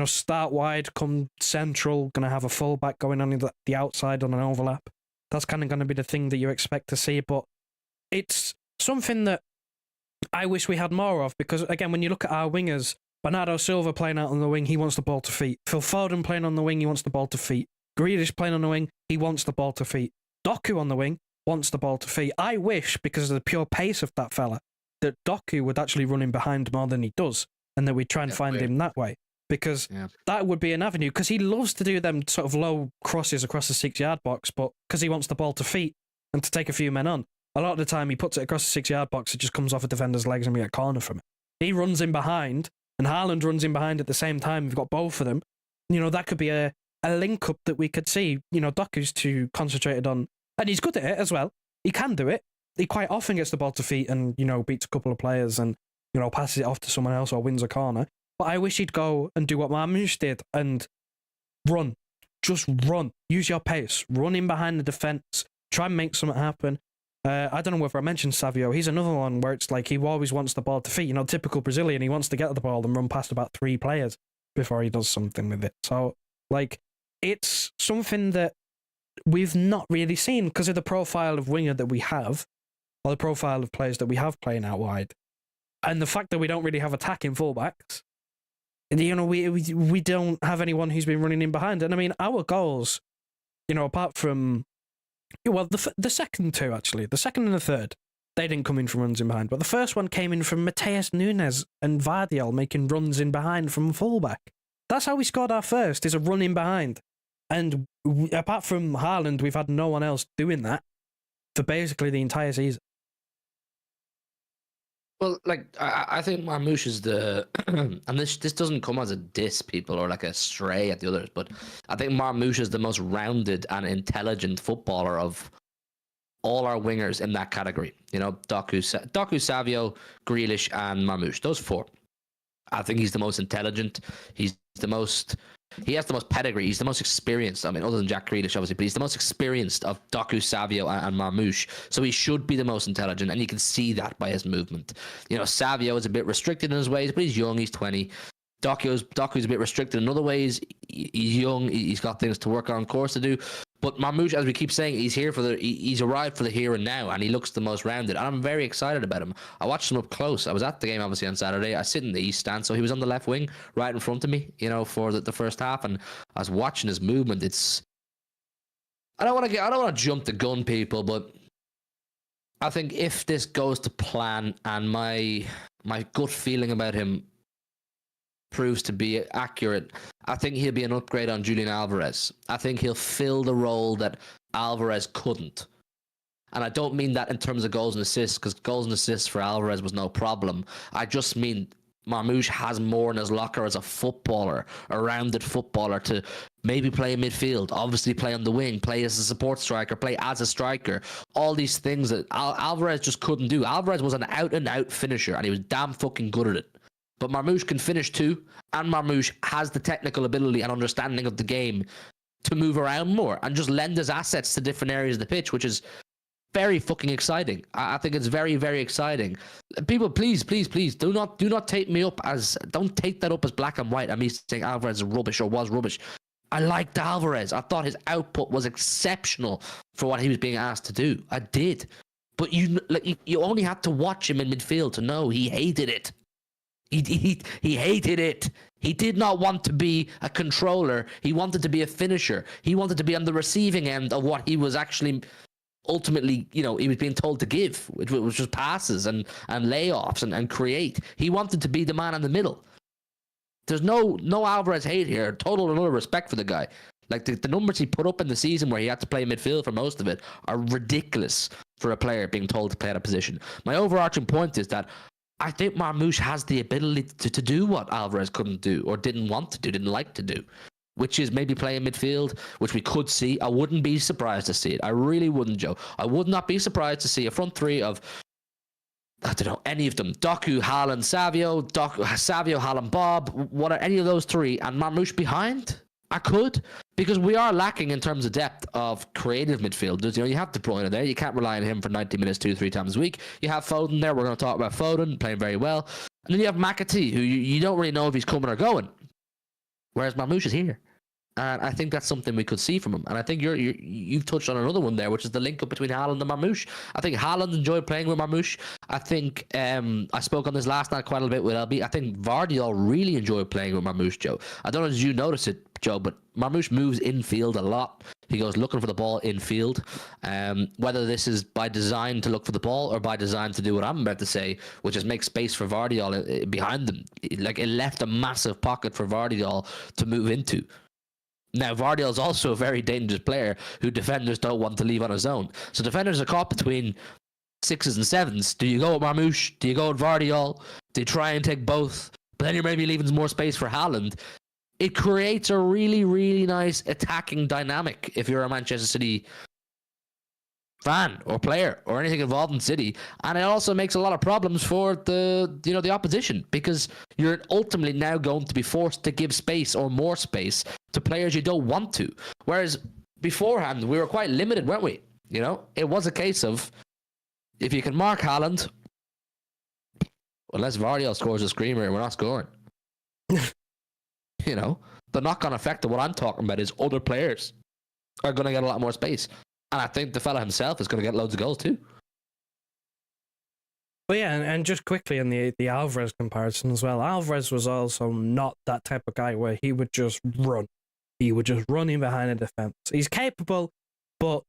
Start wide, come central, going to have a fullback going on the outside on an overlap. That's kind of going to be the thing that you expect to see. But it's something that I wish we had more of, because, again, when you look at our wingers, Bernardo Silva playing out on the wing, he wants the ball to feet. Phil Foden playing on the wing, he wants the ball to feet. Grealish playing on the wing, he wants the ball to feet. Doku on the wing wants the ball to feet. I wish, because of the pure pace of that fella, that Doku would actually run in behind more than he does, and that we try and find him that way. Because that would be an avenue, because he loves to do them sort of low crosses across the 6-yard box, but because he wants the ball to feet and to take a few men on, a lot of the time he puts it across the 6-yard box, it just comes off a defender's legs and we get a corner from it. He runs in behind, and Haaland runs in behind at the same time. We've got both of them. That could be a link-up that we could see. Doku's too concentrated on, and he's good at it as well. He can do it. He quite often gets the ball to feet and, beats a couple of players and, passes it off to someone else or wins a corner. But I wish he'd go and do what Marmoush did and run. Just run. Use your pace. Run in behind the defence. Try and make something happen. I don't know whether I mentioned Savio. He's another one where it's like he always wants the ball to feet. Typical Brazilian. He wants to get the ball and run past about 3 players before he does something with it. So, it's something that we've not really seen because of the profile of winger that we have, or the profile of players that we have playing out wide. And the fact that we don't really have attacking fullbacks. We don't have anyone who's been running in behind. And I mean, our goals, apart from, the second two, actually, the second and the third, they didn't come in from runs in behind. But the first one came in from Mateus Nunes and Vardy making runs in behind from fullback. That's how we scored our first, is a run in behind. And apart from Haaland, we've had no one else doing that for basically the entire season. Well, I think Marmoush is the, and this doesn't come as a diss, people, or a stray at the others, but I think Marmoush is the most rounded and intelligent footballer of all our wingers in that category. Doku, Savio, Grealish, and Marmoush. Those 4. I think he's the most intelligent. He has the most pedigree. He's the most experienced. I mean, other than Jack Grealish, obviously, but he's the most experienced of Doku, Savio, and Marmoush. So he should be the most intelligent, and you can see that by his movement. Savio is a bit restricted in his ways, but he's young. He's 20. Doku's a bit restricted in other ways. He's young. He's got things to work on, of course, to do. But Marmoush, as we keep saying, he's arrived for the here and now, and he looks the most rounded. And I'm very excited about him. I watched him up close. I was at the game, obviously, on Saturday. I sit in the East stand, so he was on the left wing, right in front of me, for the first half. And I was watching his movement. I don't want to jump the gun, people, but I think if this goes to plan and my gut feeling about him proves to be accurate, I think he'll be an upgrade on Julian Alvarez. I think he'll fill the role that Alvarez couldn't. And I don't mean that in terms of goals and assists, because goals and assists for Alvarez was no problem. I just mean Marmoush has more in his locker as a footballer, a rounded footballer, to maybe play in midfield, obviously play on the wing, play as a support striker, play as a striker. All these things that Alvarez just couldn't do. Alvarez was an out-and-out finisher, and he was damn fucking good at it. But Marmoush can finish too, and Marmoush has the technical ability and understanding of the game to move around more and just lend his assets to different areas of the pitch, which is very fucking exciting. I think it's very, very exciting. People, please do not take me up as, don't take that up as black and white. I'm saying Alvarez is rubbish or was rubbish. I liked Alvarez. I thought his output was exceptional for what he was being asked to do. I did. But you only had to watch him in midfield to know he hated it. He hated it. He did not want to be a controller. He wanted to be a finisher. He wanted to be on the receiving end of what he was actually ultimately, he was being told to give, which was just passes and layoffs and create. He wanted to be the man in the middle. There's no Alvarez hate here. Total and utter respect for the guy. Like the numbers he put up in the season where he had to play midfield for most of it are ridiculous for a player being told to play at a position. My overarching point is that I think Marmoush has the ability to do what Alvarez couldn't do or didn't want to do, didn't like to do, which is maybe play in midfield, which we could see. I wouldn't be surprised to see it. I really wouldn't, Joe. I would not be surprised to see a front three of, I don't know, any of them. Doku, Haaland, Savio, Haaland, Bobb, any of those three, and Marmoush behind. I could, because we are lacking in terms of depth of creative midfielders. You have De Bruyne there. You can't rely on him for 90 minutes 2-3 times a week. You have Foden there. We're going to talk about Foden playing very well. And then you have McAtee, who you don't really know if he's coming or going. Whereas Marmoush is here. And I think that's something we could see from him. And I think you've touched on another one there, which is the link up between Haaland and Marmoush. I think Haaland enjoyed playing with Marmoush. I think I spoke on this last night quite a bit with LB. I think Vardiol really enjoyed playing with Marmoush, Joe. I don't know if you notice it, Joe, but Marmoush moves infield a lot. He goes looking for the ball infield. Whether this is by design to look for the ball or by design to do what I'm about to say, which is make space for Vardiol behind them. Like it left a massive pocket for Vardiol to move into. Now, Vardiol is also a very dangerous player who defenders don't want to leave on his own. So defenders are caught between 6s and 7s. Do you go with Marmoush? Do you go with Vardiol? Do you try and take both? But then you're maybe leaving more space for Haaland. It creates a really, really nice attacking dynamic if you're a Manchester City fan or player or anything involved in City, and it also makes a lot of problems for the opposition, because you're ultimately now going to be forced to give space or more space to players you don't want to. Whereas beforehand we were quite limited, weren't we? It was a case of if you can mark Haaland, unless Vardiol scores a screamer, we're not scoring. The knock-on effect of what I'm talking about is other players are going to get a lot more space. And I think the fella himself is going to get loads of goals too. But yeah, and just quickly on the Alvarez comparison as well. Alvarez was also not that type of guy where he would just run. He would just run in behind a defense. He's capable, but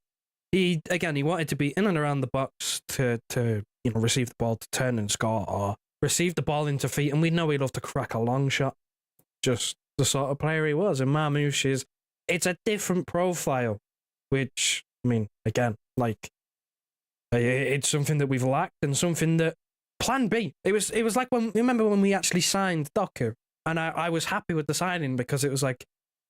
he wanted to be in and around the box to receive the ball, to turn and score, or receive the ball into feet. And we know he loved to crack a long shot. Just the sort of player he was. And Marmoush it's a different profile, which, I mean, again, it's something that we've lacked and something that plan B. It was like remember when we actually signed Doku, and I was happy with the signing because it was like,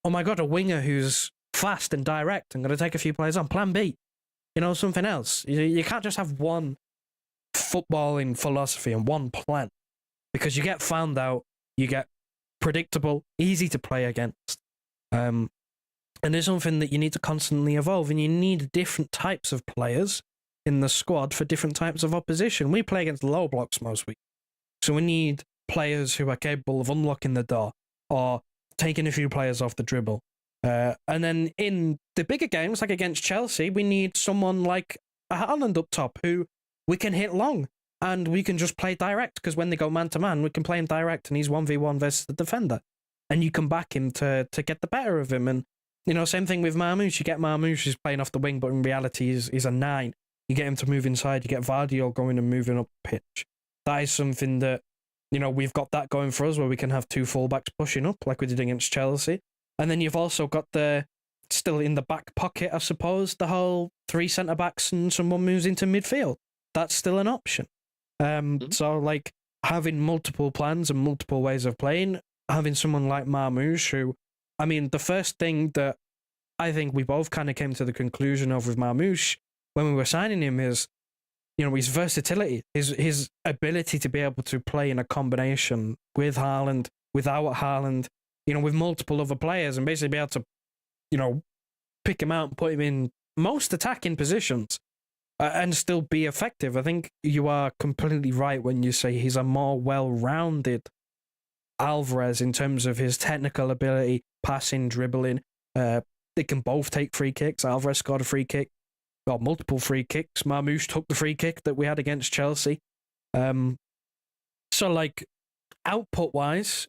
oh my God, a winger who's fast and direct and going to take a few players on. Plan B, something else. You can't just have one footballing philosophy and one plan, because you get found out, you get predictable, easy to play against. And it's something that you need to constantly evolve, and you need different types of players in the squad for different types of opposition. We play against low blocks most weeks, so we need players who are capable of unlocking the door or taking a few players off the dribble. And then in the bigger games, like against Chelsea, we need someone like a Haaland up top who we can hit long and we can just play direct, because when they go man-to-man, we can play him direct and he's 1v1 versus the defender. And you can back him to get the better of him. And same thing with Marmoush. You get Marmoush who's playing off the wing, but in reality he's a 9. You get him to move inside. You get Vardiol going and moving up the pitch. That is something that, we've got that going for us, where we can have 2 fullbacks pushing up like we did against Chelsea. And then you've also got still in the back pocket, I suppose, the whole 3 centre-backs and someone moves into midfield. That's still an option. So, having multiple plans and multiple ways of playing, having someone like Marmoush who, the first thing that I think we both kind of came to the conclusion of with Marmoush when we were signing him is, his versatility, his ability to be able to play in a combination with Haaland, without Haaland, with multiple other players, and basically be able to, pick him out and put him in most attacking positions and still be effective. I think you are completely right when you say he's a more well-rounded Alvarez in terms of his technical ability, passing, dribbling. They can both take free kicks. Alvarez scored a free kick, got multiple free kicks. Marmoush took the free kick that we had against Chelsea. So output-wise,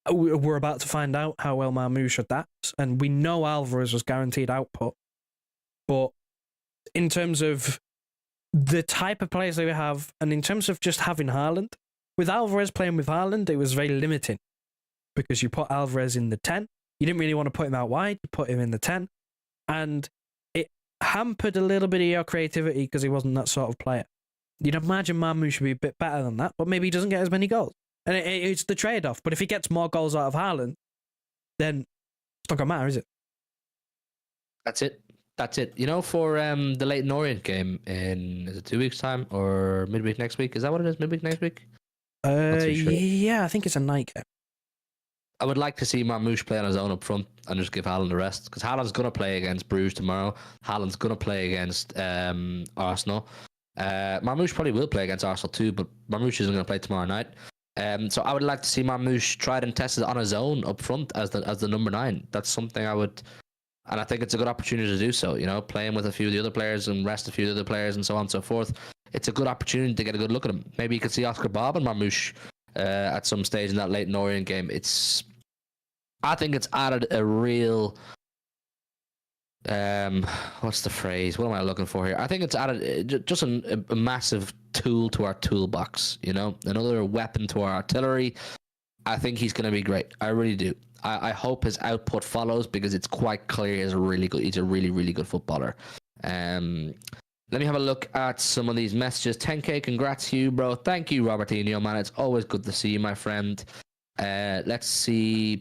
we're about to find out how well Marmoush adapts, and we know Alvarez was guaranteed output. But in terms of the type of players they have, and in terms of just having Haaland, with Alvarez playing with Haaland, it was very limiting because you put Alvarez in the 10. You didn't really want to put him out wide. You put him in the 10. And it hampered a little bit of your creativity because he wasn't that sort of player. You'd imagine Marmoush should be a bit better than that, but maybe he doesn't get as many goals. And it's the trade-off. But if he gets more goals out of Haaland, then it's not going to matter, is it? That's it. That's it. You know, for the Leyton Orient game in, is it 2 weeks' time or midweek next week? Is that what it is, midweek next week? Sure. Yeah, I think it's a night game. I would like to see Marmoush play on his own up front and just give Haaland a rest, because Haaland's going to play against Bruges tomorrow. Haaland's going to play against Arsenal. Marmoush probably will play against Arsenal too, but Marmoush isn't going to play tomorrow night. So I would like to see Marmoush try and test it on his own up front as the number 9. That's something I would, and I think it's a good opportunity to do so. You know, playing with a few of the other players and rest a few of the other players and so on and so forth. It's a good opportunity to get a good look at him. Maybe you could see Oscar Bobb and Marmoush at some stage in that Leyton Orient game. I think it's added a real, what's the phrase? What am I looking for here? I think it's added just a massive tool to our toolbox, you know, another weapon to our artillery. I think he's going to be great. I really do. I hope his output follows, because it's quite clear he's a really, really good footballer. Let me have a look at some of these messages. 10K, congrats to you, bro. Thank you, Robertinho, man. It's always good to see you, my friend. Let's see.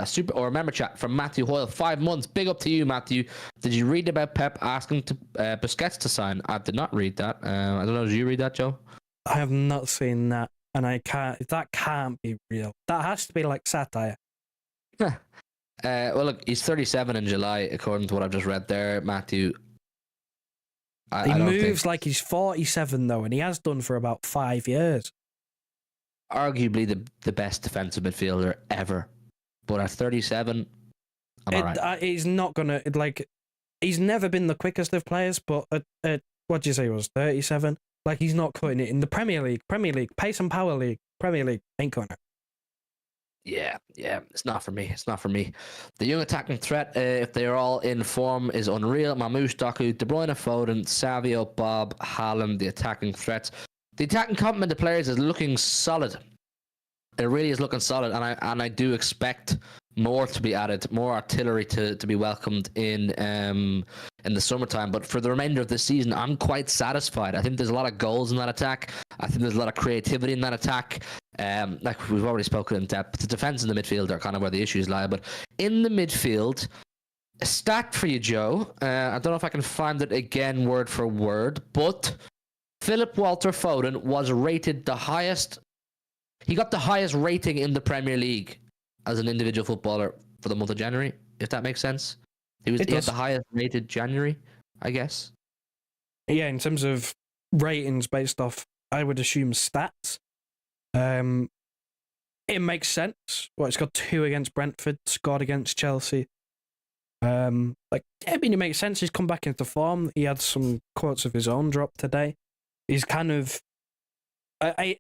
Super or member chat from Matthew Hoyle. 5 months. Big up to you, Matthew. Did you read about Pep asking to Busquets to sign? I did not read that. I don't know. Did you read that, Joe? I have not seen that, and I can't. That can't be real. That has to be like satire. Well, look, he's 37 in July, according to what I've just read there, Matthew. He moves like he's 47 though, and he has done for about 5 years. Arguably the best defensive midfielder ever, but at 37, I'm alright. He's not gonna he's never been the quickest of players, but at what do you say he was 37? Like, he's not cutting it in the Premier League, pace and power league, Premier League ain't cutting it. Yeah, it's not for me. It's not for me. The young attacking threat, if they are all in form, is unreal. Marmoush, Doku, De Bruyne, Foden, Savio, Bobb, Haaland, the attacking threats. The attacking complement of players is looking solid. It really is looking solid, and I do expect more to be added, more artillery to be welcomed in the summertime. But for the remainder of the season, I'm quite satisfied. I think there's a lot of goals in that attack. I think there's a lot of creativity in that attack. Like we've already spoken in depth, the defense and the midfield are kind of where the issues lie. But in the midfield, a stat for you, Joe. I don't know if I can find it again word for word, but Philip Walter Foden was rated the highest. He got the highest rating in the Premier League as an individual footballer for the month of January, if that makes sense. He had the highest rated January, I guess. Yeah, in terms of ratings based off, I would assume stats. It makes sense. Well, it's got 2 against Brentford, scored against Chelsea. I mean, it makes sense. He's come back into form. He had some quotes of his own drop today. He's kind of...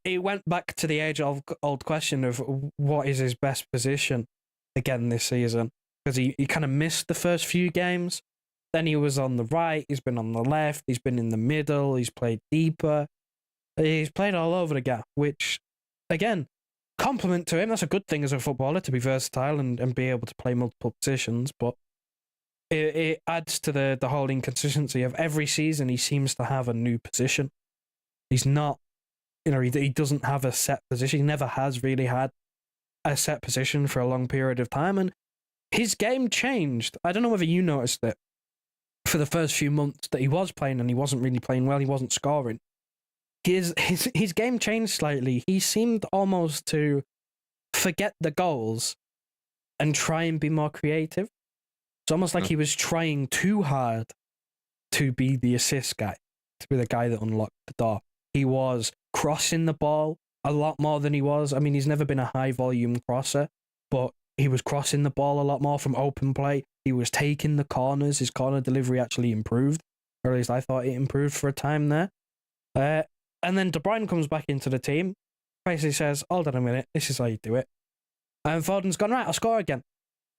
he went back to the age-old question of what is his best position again this season, because he kind of missed the first few games. Then he was on the right, he's been on the left, he's been in the middle, he's played deeper. He's played all over the gap, which, again, compliment to him. That's a good thing as a footballer, to be versatile and be able to play multiple positions, but it adds to the whole inconsistency of every season he seems to have a new position. He's not... he doesn't have a set position. He never has really had a set position for a long period of time. And his game changed. I don't know whether you noticed it. For the first few months that he was playing and he wasn't really playing well, he wasn't scoring. His game changed slightly. He seemed almost to forget the goals and try and be more creative. It's almost like he was trying too hard to be the assist guy, to be the guy that unlocked the door. He was crossing the ball a lot more than he was. I mean, he's never been a high volume crosser, but he was crossing the ball a lot more from open play. He was taking the corners. His corner delivery actually improved, or at least I thought it improved for a time there. And then De Bruyne comes back into the team, basically says, hold on a minute, this is how you do it. And Foden's gone, right, I'll score again.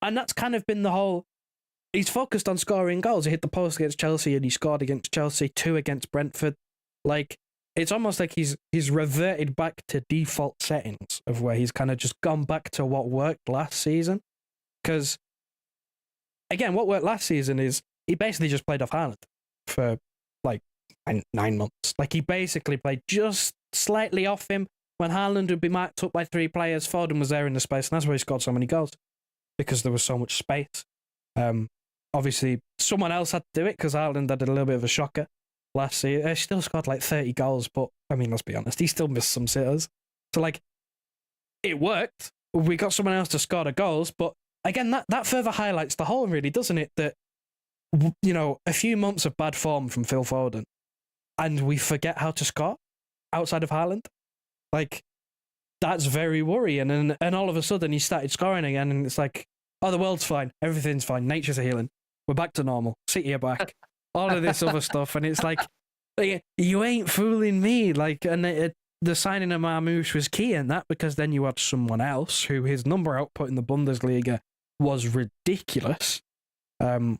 And that's kind of been the whole... He's focused on scoring goals. He hit the post against Chelsea and he scored against Chelsea, 2 against Brentford. Like, it's almost like he's reverted back to default settings of where he's kind of just gone back to what worked last season. Because, again, what worked last season is he basically just played off Haaland for, like, 9 months. Like, he basically played just slightly off him. When Haaland would be marked up by 3 players, Foden was there in the space, and that's why he scored so many goals. Because there was so much space. Obviously, someone else had to do it because Haaland had a little bit of a shocker last season. He still scored like 30 goals, but I mean, let's be honest, he still missed some sitters. So, like, it worked. We got someone else to score the goals, but again, that further highlights the whole, really, doesn't it? That, you know, a few months of bad form from Phil Foden, and we forget how to score outside of Haaland. Like, that's very worrying. And all of a sudden, he started scoring again, and it's like, oh, the world's fine. Everything's fine. Nature's healing. We're back to normal. City are back. All of this other stuff. And it's like, you ain't fooling me. Like, and the signing of Marmoush was key in that, because then you had someone else who his number output in the Bundesliga was ridiculous in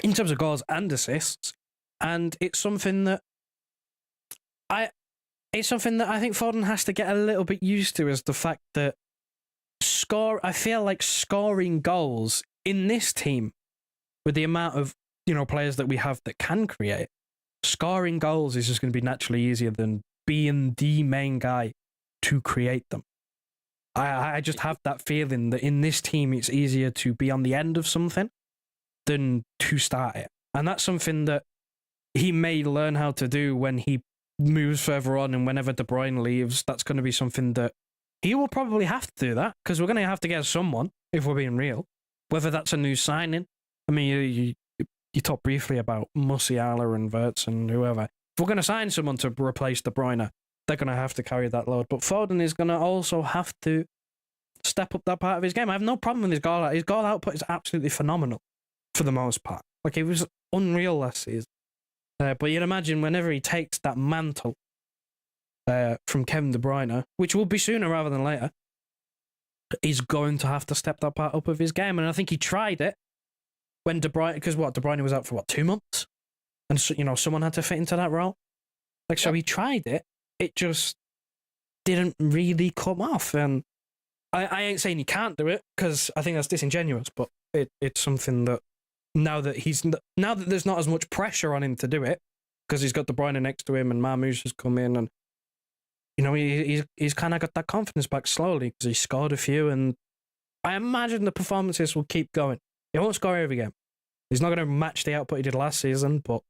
terms of goals and assists. And it's something that I think Foden has to get a little bit used to, is the fact that I feel like scoring goals in this team, with the amount of, you know, players that we have that can create, scoring goals is just going to be naturally easier than being the main guy to create them. I just have that feeling that in this team it's easier to be on the end of something than to start it. And that's something that he may learn how to do when he moves further on, and whenever De Bruyne leaves, that's going to be something that he will probably have to do, that, because we're going to have to get someone, if we're being real, whether that's a new signing. I mean, you talked briefly about Musiala and Wirtz and whoever. If we're going to sign someone to replace De Bruyne, they're going to have to carry that load. But Foden is going to also have to step up that part of his game. I have no problem with his goal output. His goal output is absolutely phenomenal for the most part. Like, it was unreal last season. But you'd imagine whenever he takes that mantle from Kevin De Bruyne, which will be sooner rather than later, he's going to have to step that part up of his game. And I think he tried it when De Bruyne, because De Bruyne was out for 2 months, and so, you know, someone had to fit into that role. Like, so he tried it. It just didn't really come off. And I ain't saying he can't do it, because I think that's disingenuous. But it's something that now that there's not as much pressure on him to do it, because he's got De Bruyne next to him and Marmoush has come in, and you know, he's kind of got that confidence back slowly, because he scored a few, and I imagine the performances will keep going. He won't score every game. He's not going to match the output he did last season, but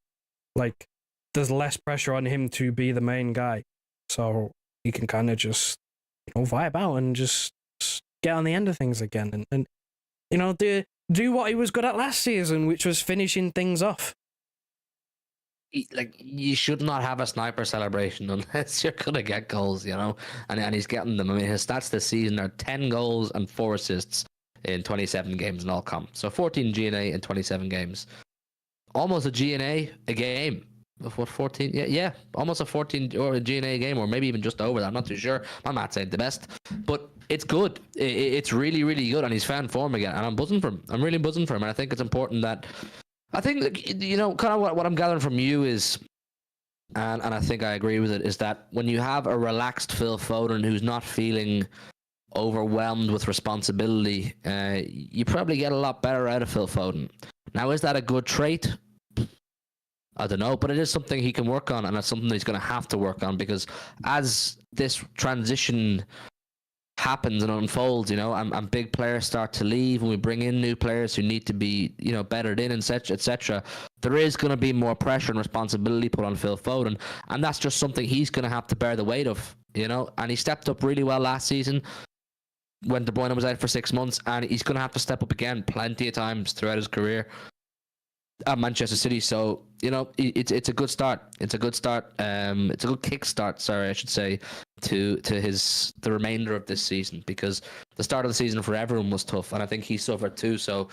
like, there's less pressure on him to be the main guy, so he can kind of just, you know, vibe out and just get on the end of things again, and you know, do what he was good at last season, which was finishing things off. Like, you should not have a sniper celebration unless you're gonna get goals, you know. And he's getting them. I mean, his stats this season are 10 goals and 4 assists in 27 games in all comp. So 14 GNA in 27 games, almost a GNA a game. What, 14? Yeah, almost a 14 or a GNA a game, or maybe even just over that. I'm not too sure. My maths ain't the best, but it's good. It's really, really good, and he's found form again. And I'm buzzing for him. I'm really buzzing for him, and I think it's important that. I think, you know, kind of what I'm gathering from you is, and I think I agree with it, is that when you have a relaxed Phil Foden who's not feeling overwhelmed with responsibility, you probably get a lot better out of Phil Foden. Now, is that a good trait? I don't know, but it is something he can work on, and it's something that he's going to have to work on, because as this transition happens and unfolds, you know, and big players start to leave, and we bring in new players who need to be, you know, bettered in, and etc. There is going to be more pressure and responsibility put on Phil Foden, and that's just something he's going to have to bear the weight of, you know. And he stepped up really well last season when De Bruyne was out for 6 months, and he's going to have to step up again plenty of times throughout his career at Manchester City. So, you know, it's a good start. It's a good start. It's a good kickstart, sorry, I should say, to the remainder of this season, because the start of the season for everyone was tough, and I think he suffered too. So,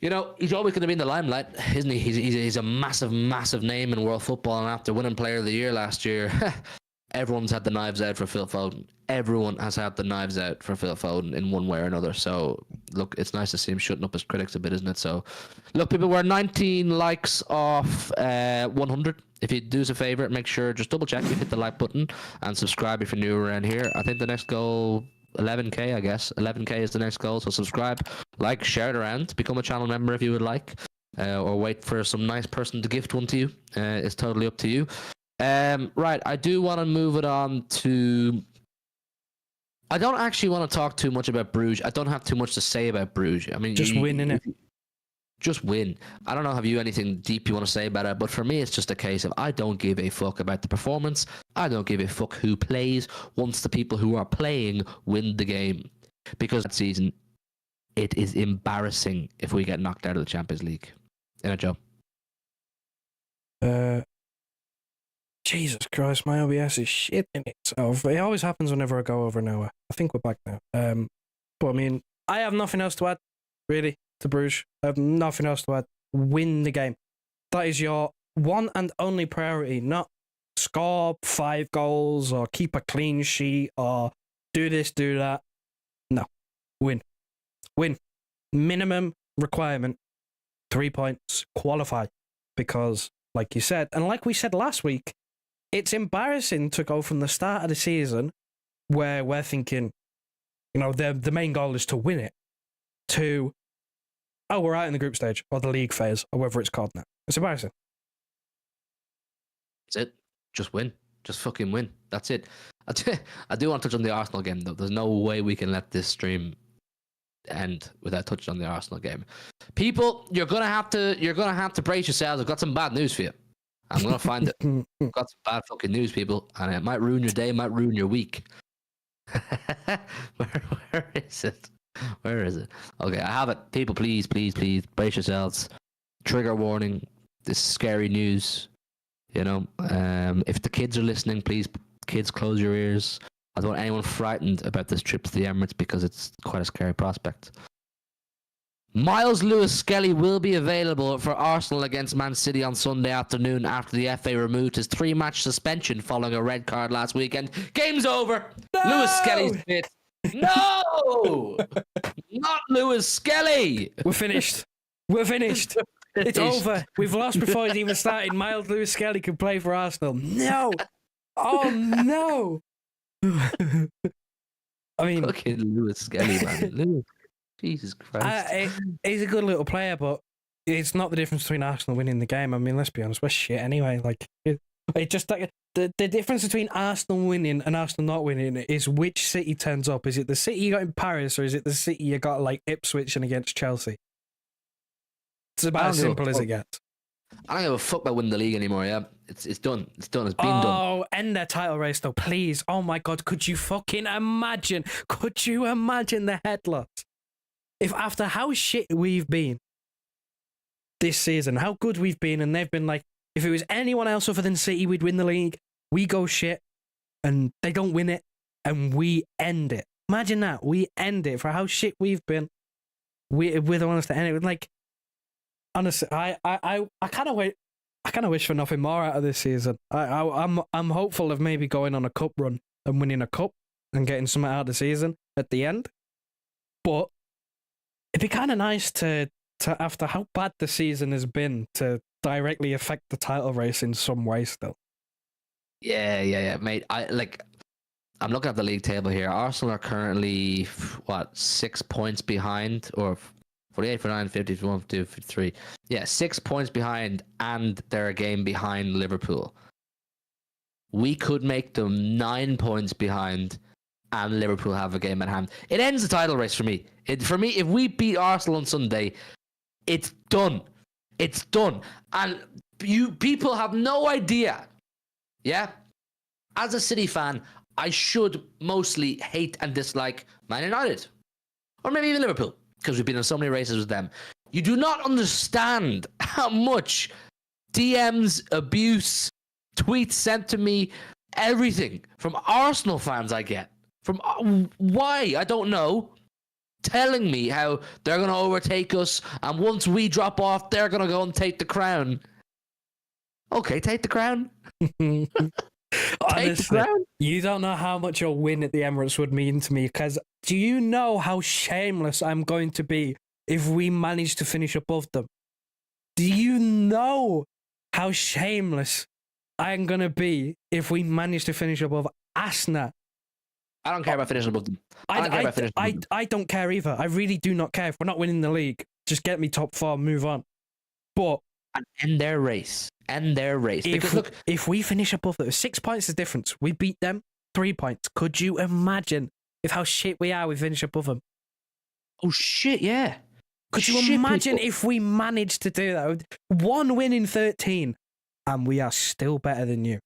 you know, he's always going to be in the limelight, isn't he? He's a massive name in world football, and after winning Player of the Year last year, everyone's had the knives out for Phil Foden. Everyone has had the knives out for Phil Foden in one way or another. So, look, it's nice to see him shutting up his critics a bit, isn't it? So, look, people, we're 19 likes off 100. If you do us a favor, make sure, just double check, you hit the like button and subscribe if you're new around here. I think the next goal, 11k, I guess. 11k is the next goal. So subscribe, like, share it around, become a channel member if you would like, or wait for some nice person to gift one to you. It's totally up to you. Right, I do want to move it on to... I don't actually want to talk too much about Bruges. I don't have too much to say about Bruges. I mean, just win, innit? Just win. I don't know, have you anything deep you want to say about it? But for me, it's just a case of I don't give a fuck about the performance. I don't give a fuck who plays once the people who are playing win the game. Because that season, it is embarrassing if we get knocked out of the Champions League. Innit, Joe? Jesus Christ, my OBS is shit in itself. It always happens whenever I go over nowhere. I think we're back now. But I mean, I have nothing else to add, really, to Bruges. I have nothing else to add. Win the game. That is your one and only priority, not score 5 goals or keep a clean sheet or do this, do that. No. Win. Win. Minimum requirement, 3 points, qualify. Because, like you said, and like we said last week, it's embarrassing to go from the start of the season where we're thinking, you know, the main goal is to win it, to, oh, we're out in the group stage or the league phase or whatever it's called now. It's embarrassing. That's it. Just win. Just fucking win. That's it. I do want to touch on the Arsenal game, though. There's no way we can let this stream end without touching on the Arsenal game. People, you're gonna have to brace yourselves. I've got some bad news for you. I'm gonna find it. I've got some bad fucking news, people, and it might ruin your day, might ruin your week. Where is it? Where is it? Okay, I have it. People, please brace yourselves. Trigger warning. This is scary news. You know, if the kids are listening, please, kids, close your ears. I don't want anyone frightened about this trip to the Emirates because it's quite a scary prospect. Miles Lewis-Skelly will be available for Arsenal against Man City on Sunday afternoon after the FA removed his 3-match suspension following a red card last weekend. Game's over. No! Lewis-Skelly's fit. No! Not Lewis-Skelly! We're finished. We're finished. It's over. We've lost before it's even started. Miles Lewis-Skelly can play for Arsenal. No! Oh, no! I mean... Fucking Lewis-Skelly, man. Jesus Christ. He's a good little player, but it's not the difference between Arsenal winning the game. I mean, let's be honest, we're shit anyway. Like, it just like the difference between Arsenal winning and Arsenal not winning is which city turns up. Is it the city you got in Paris, or is it the city you got like Ipswich and against Chelsea? It's about as simple as it gets. I don't give a fuck about winning the league anymore. Yeah, it's done. It's done. It's been done. Oh, end their title race though, please. Oh my God, could you fucking imagine? Could you imagine the headlocks? If after how shit we've been this season, how good we've been, and they've been like, if it was anyone else other than City, we'd win the league. We go shit, and they don't win it, and we end it. Imagine that. We end it for how shit we've been. We're the ones to end it. Like, honestly, I kind of wait. I kind of wish for nothing more out of this season. I'm hopeful of maybe going on a cup run and winning a cup and getting something out of the season at the end. But it'd be kind of nice to after how bad the season has been, to directly affect the title race in some way still. Yeah, mate. I'm looking at the league table here. Arsenal are currently 6 points behind, or 48, 49, 50, 51, 52, 53. Yeah, 6 points behind, and they're a game behind Liverpool. We could make them 9 points behind, and Liverpool have a game at hand. It ends the title race for me. For me, if we beat Arsenal on Sunday, it's done. It's done. And you people have no idea. Yeah? As a City fan, I should mostly hate and dislike Man United. Or maybe even Liverpool, because we've been in so many races with them. You do not understand how much DMs, abuse, tweets sent to me, everything from Arsenal fans I get. From why? I don't know. Telling me how they're going to overtake us, and once we drop off, they're going to go and take the crown. Okay, take the crown. Honestly, crown. you don't know how much a win at the Emirates would mean to me. Because do you know how shameless I'm going to be if we manage to finish above them? Do you know how shameless I'm going to be if we manage to finish above Arsenal? I don't care about finishing above them. I don't care about finishing above them. I don't care either. I really do not care. If we're not winning the league, just get me top 4, move on. But And end their race. End their race. Because look, if we finish above them, 6 points is difference. We beat them 3 points. Could you imagine if how shit we are? We finish above them. oh shit, yeah. Could you Shit, imagine people. if we managed to do that? 1 win in 13, and we are still better than you.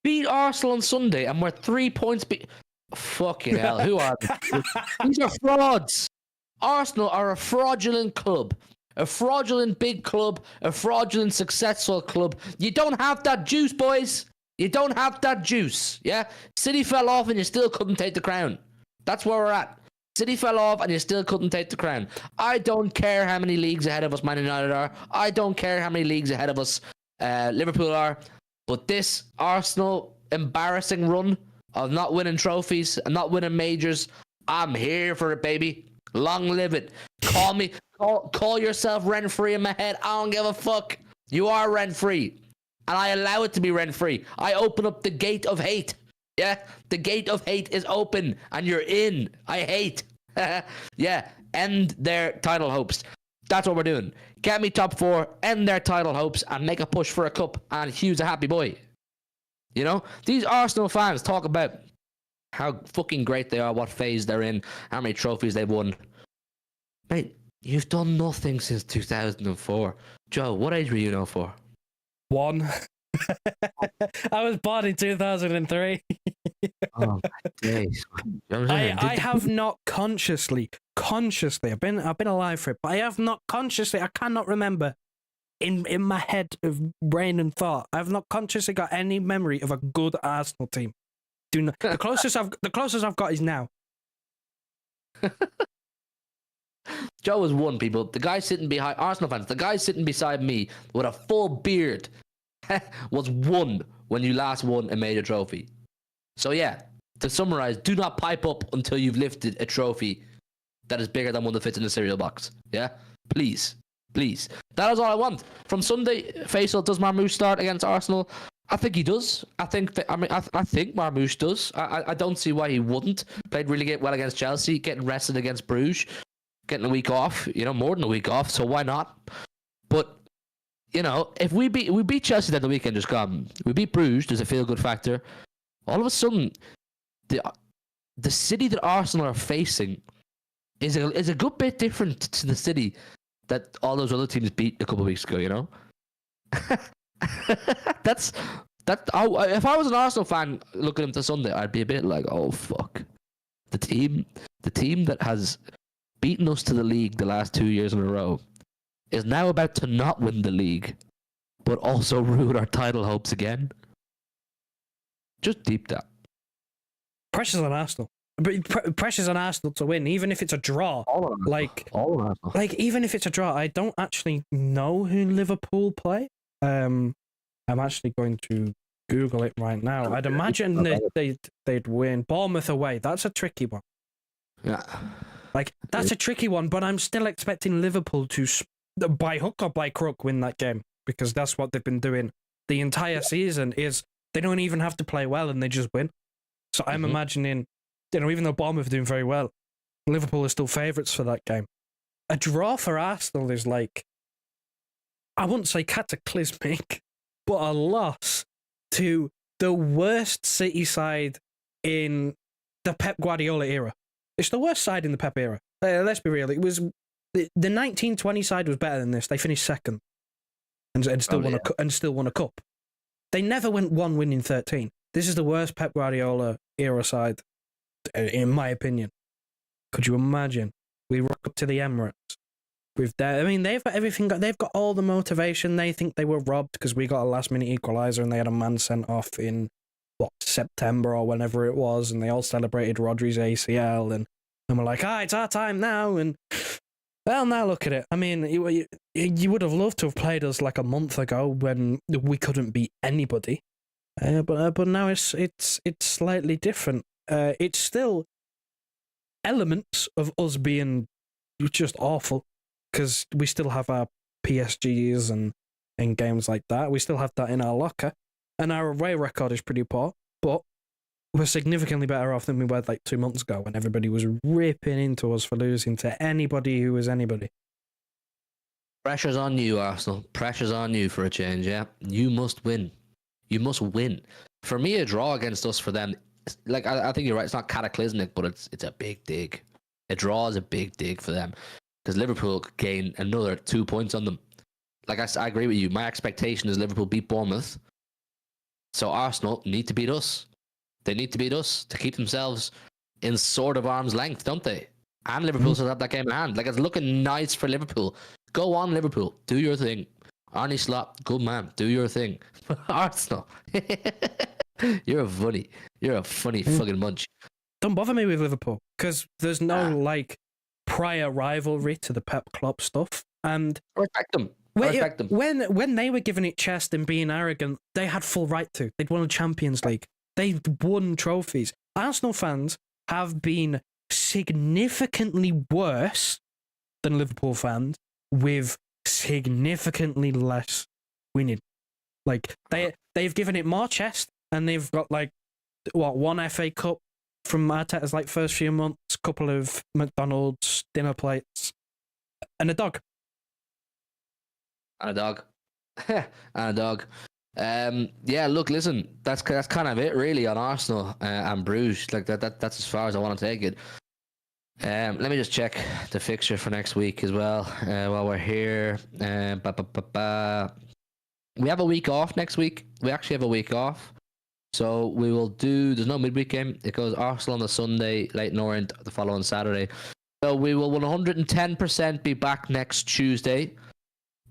Beat Arsenal on Sunday and we're 3 points fucking hell, who are they? These are frauds. Arsenal are a fraudulent club. A fraudulent big club. A fraudulent successful club. You don't have that juice, boys. You don't have that juice, yeah? City fell off and you still couldn't take the crown. That's where we're at. City fell off and you still couldn't take the crown. I don't care how many leagues ahead of us Man United are. I don't care how many leagues ahead of us Liverpool are. But this Arsenal embarrassing run of not winning trophies and not winning majors, I'm here for it, baby. Long live it. Call yourself rent-free in my head. I don't give a fuck. You are rent-free. And I allow it to be rent-free. I open up the gate of hate. Yeah? The gate of hate is open and you're in. I hate. Yeah. End their title hopes. That's what we're doing. Get me top 4, end their title hopes, and make a push for a cup. And Hugh's a happy boy. You know? These Arsenal fans talk about how fucking great they are, what phase they're in, how many trophies they've won. Mate, you've done nothing since 2004. Joe, what age were you now for? 1. I was born in 2003. Oh my days. You know what I'm saying? I have not consciously, I've been alive for it, but I have not consciously, I cannot remember in my head of brain and thought, I've not consciously got any memory of a good Arsenal team. Do not, the closest I've got is now. Joe was 1, people. The guy sitting behind Arsenal fans, the guy sitting beside me with a full beard was 1 when you last won a major trophy. So yeah, to summarize, do not pipe up until you've lifted a trophy that is bigger than one that fits in a cereal box. Yeah? Please. Please. That is all I want. From Sunday, Faisal, does Marmoush start against Arsenal? I think he does. I think Marmoush does. I don't see why he wouldn't. Played really well against Chelsea, getting rested against Bruges, getting a week off, more than a week off, so why not? But, if we beat Chelsea that the weekend just gone, we beat Bruges, there's a feel-good factor. All of a sudden, the city that Arsenal are facing is a good bit different to the city that all those other teams beat a couple of weeks ago, If I was an Arsenal fan looking into Sunday, I'd be a bit like, oh fuck. The team that has beaten us to the league the last 2 years in a row is now about to not win the league, but also ruin our title hopes again. Just deep that. Pressure's on Arsenal. But pressure's on Arsenal to win, even if it's a draw. All of Arsenal. Like even if it's a draw, I don't actually know who Liverpool play. I'm actually going to Google it right now. I'd imagine they'd win. Bournemouth away. That's a tricky one. Yeah. Like that's a tricky one, but I'm still expecting Liverpool to, by hook or by crook, win that game because that's what they've been doing the entire season. Is they don't even have to play well and they just win. So I'm imagining, even though Bournemouth are doing very well, Liverpool are still favourites for that game. A draw for Arsenal is like, I wouldn't say cataclysmic, but a loss to the worst City side in the Pep Guardiola era. It's the worst side in the Pep era. Let's be real. It was the 1920 side was better than this. They finished second and still won a cup. They never went 1 win in 13. This is the worst Pep Guardiola era side, in my opinion. Could you imagine? We rock up to the Emirates. They've got everything. They've got all the motivation. They think they were robbed because we got a last-minute equaliser and they had a man sent off in September or whenever it was, and they all celebrated Rodri's ACL, and we're like, it's our time now. And well, now look at it. I mean, you would have loved to have played us like a month ago when we couldn't beat anybody. But now it's slightly different. It's still elements of us being just awful, because we still have our PSGs and games like that. We still have that in our locker, and our away record is pretty poor. But we're significantly better off than we were like 2 months ago, when everybody was ripping into us for losing to anybody who was anybody. Pressure's on you, Arsenal. Pressure's on you for a change, yeah? You must win. You must win. For me, a draw against us, for them, like, I think you're right, it's not cataclysmic, but it's a big dig. A draw is a big dig for them, because Liverpool could gain another 2 points on them. Like, I agree with you. My expectation is Liverpool beat Bournemouth. So Arsenal need to beat us. They need to beat us to keep themselves in sort of arm's length, don't they? And Liverpool still have that game in hand. Like, it's looking nice for Liverpool. Go on, Liverpool. Do your thing. Arnie Slot, good man. Do your thing. Arsenal. You're a funny fucking bunch. Don't bother me with Liverpool, because there's no like prior rivalry to the Pep Klopp stuff. And I respect them. When they were giving it chest and being arrogant, they had full right to. They'd won a Champions League. They'd won trophies. Arsenal fans have been significantly worse than Liverpool fans, with significantly less winning. Like, they've given it more chest, and they've got like one FA Cup from Arteta's like first few months, couple of McDonald's dinner plates, and a dog. And a dog. And a dog. Yeah, look, listen, that's kind of it really on Arsenal and Bruges. Like that's as far as I want to take it. Let me just check the fixture for next week as well while we're here. We have a week off next week. We actually have a week off. So we will do, there's no midweek game. It goes Arsenal on the Sunday, Leyton Orient the following Saturday. So we will 110% be back next Tuesday.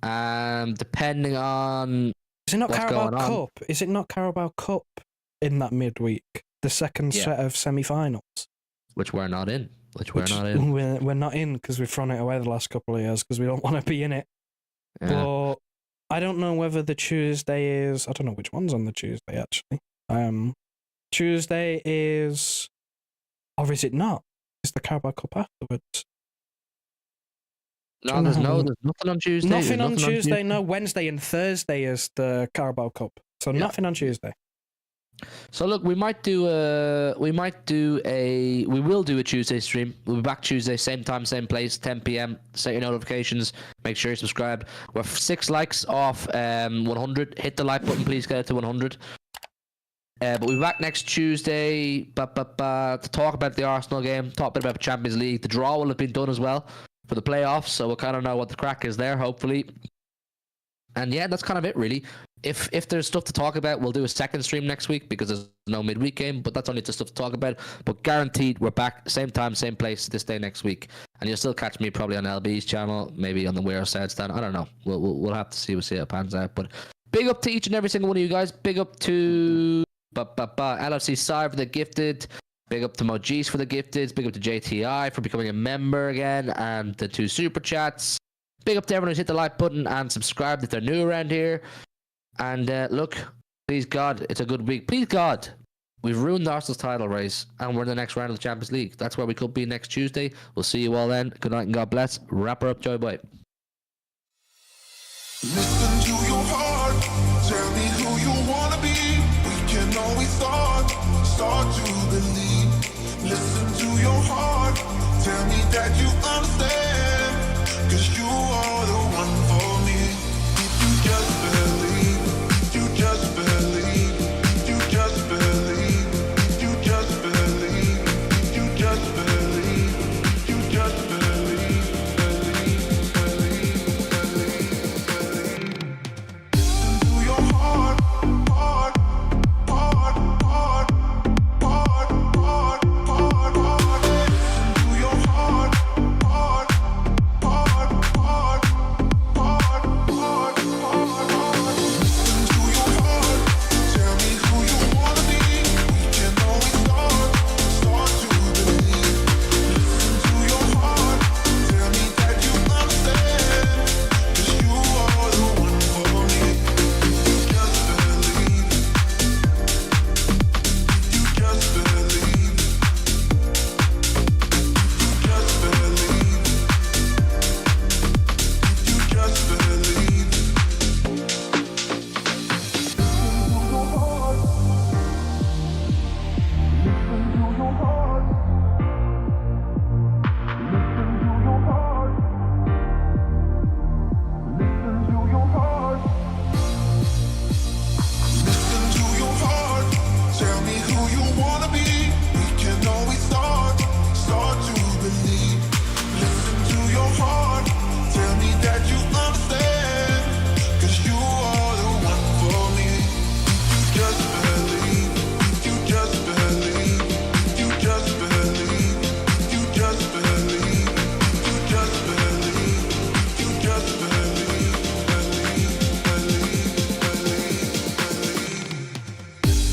Depending on Is it not what's Carabao going on. Cup? Is it not Carabao Cup in that midweek? The second set of semi-finals? Which we're not in. We're not in, because we've thrown it away the last couple of years because we don't want to be in it. Yeah. But I don't know whether the Tuesday is... I don't know which one's on the Tuesday, actually. Tuesday is... Or is it not? Is the Carabao Cup afterwards? No, there's nothing on Tuesday. Nothing on Tuesday, no. Wednesday and Thursday is the Carabao Cup. So nothing on Tuesday. So look, we will do a Tuesday stream. We'll be back Tuesday, same time, same place, 10 p.m. Set your notifications. Make sure you're subscribed. We're 6 likes off 100. Hit the like button, please. Get it to 100. But we'll be back next Tuesday to talk about the Arsenal game, talk a bit about the Champions League. The draw will have been done as well for the playoffs, so we'll kind of know what the crack is there, hopefully. And yeah, that's kind of it, really. If there's stuff to talk about, we'll do a second stream next week because there's no midweek game, but that's only just stuff to talk about. But guaranteed, we're back, same time, same place, this day next week. And you'll still catch me probably on LB's channel, maybe on the Wear Side stand. I don't know. We'll have to see. We'll see how it pans out. But big up to each and every single one of you guys. Big up to LFC Side for the gifted. Big up to Mojis for the gifted. Big up to JTI for becoming a member again. And the 2 super chats. Big up to everyone who's hit the like button and subscribed if they're new around here. And look, please God, it's a good week. Please God, we've ruined Arsenal's title race and we're in the next round of the Champions League. That's where we could be next Tuesday. We'll see you all then. Good night and God bless. Wrap her up, Joy Boy. Listen to your heart, tell me who you wanna be. We can always start to believe. Listen to your heart, tell me that you understand.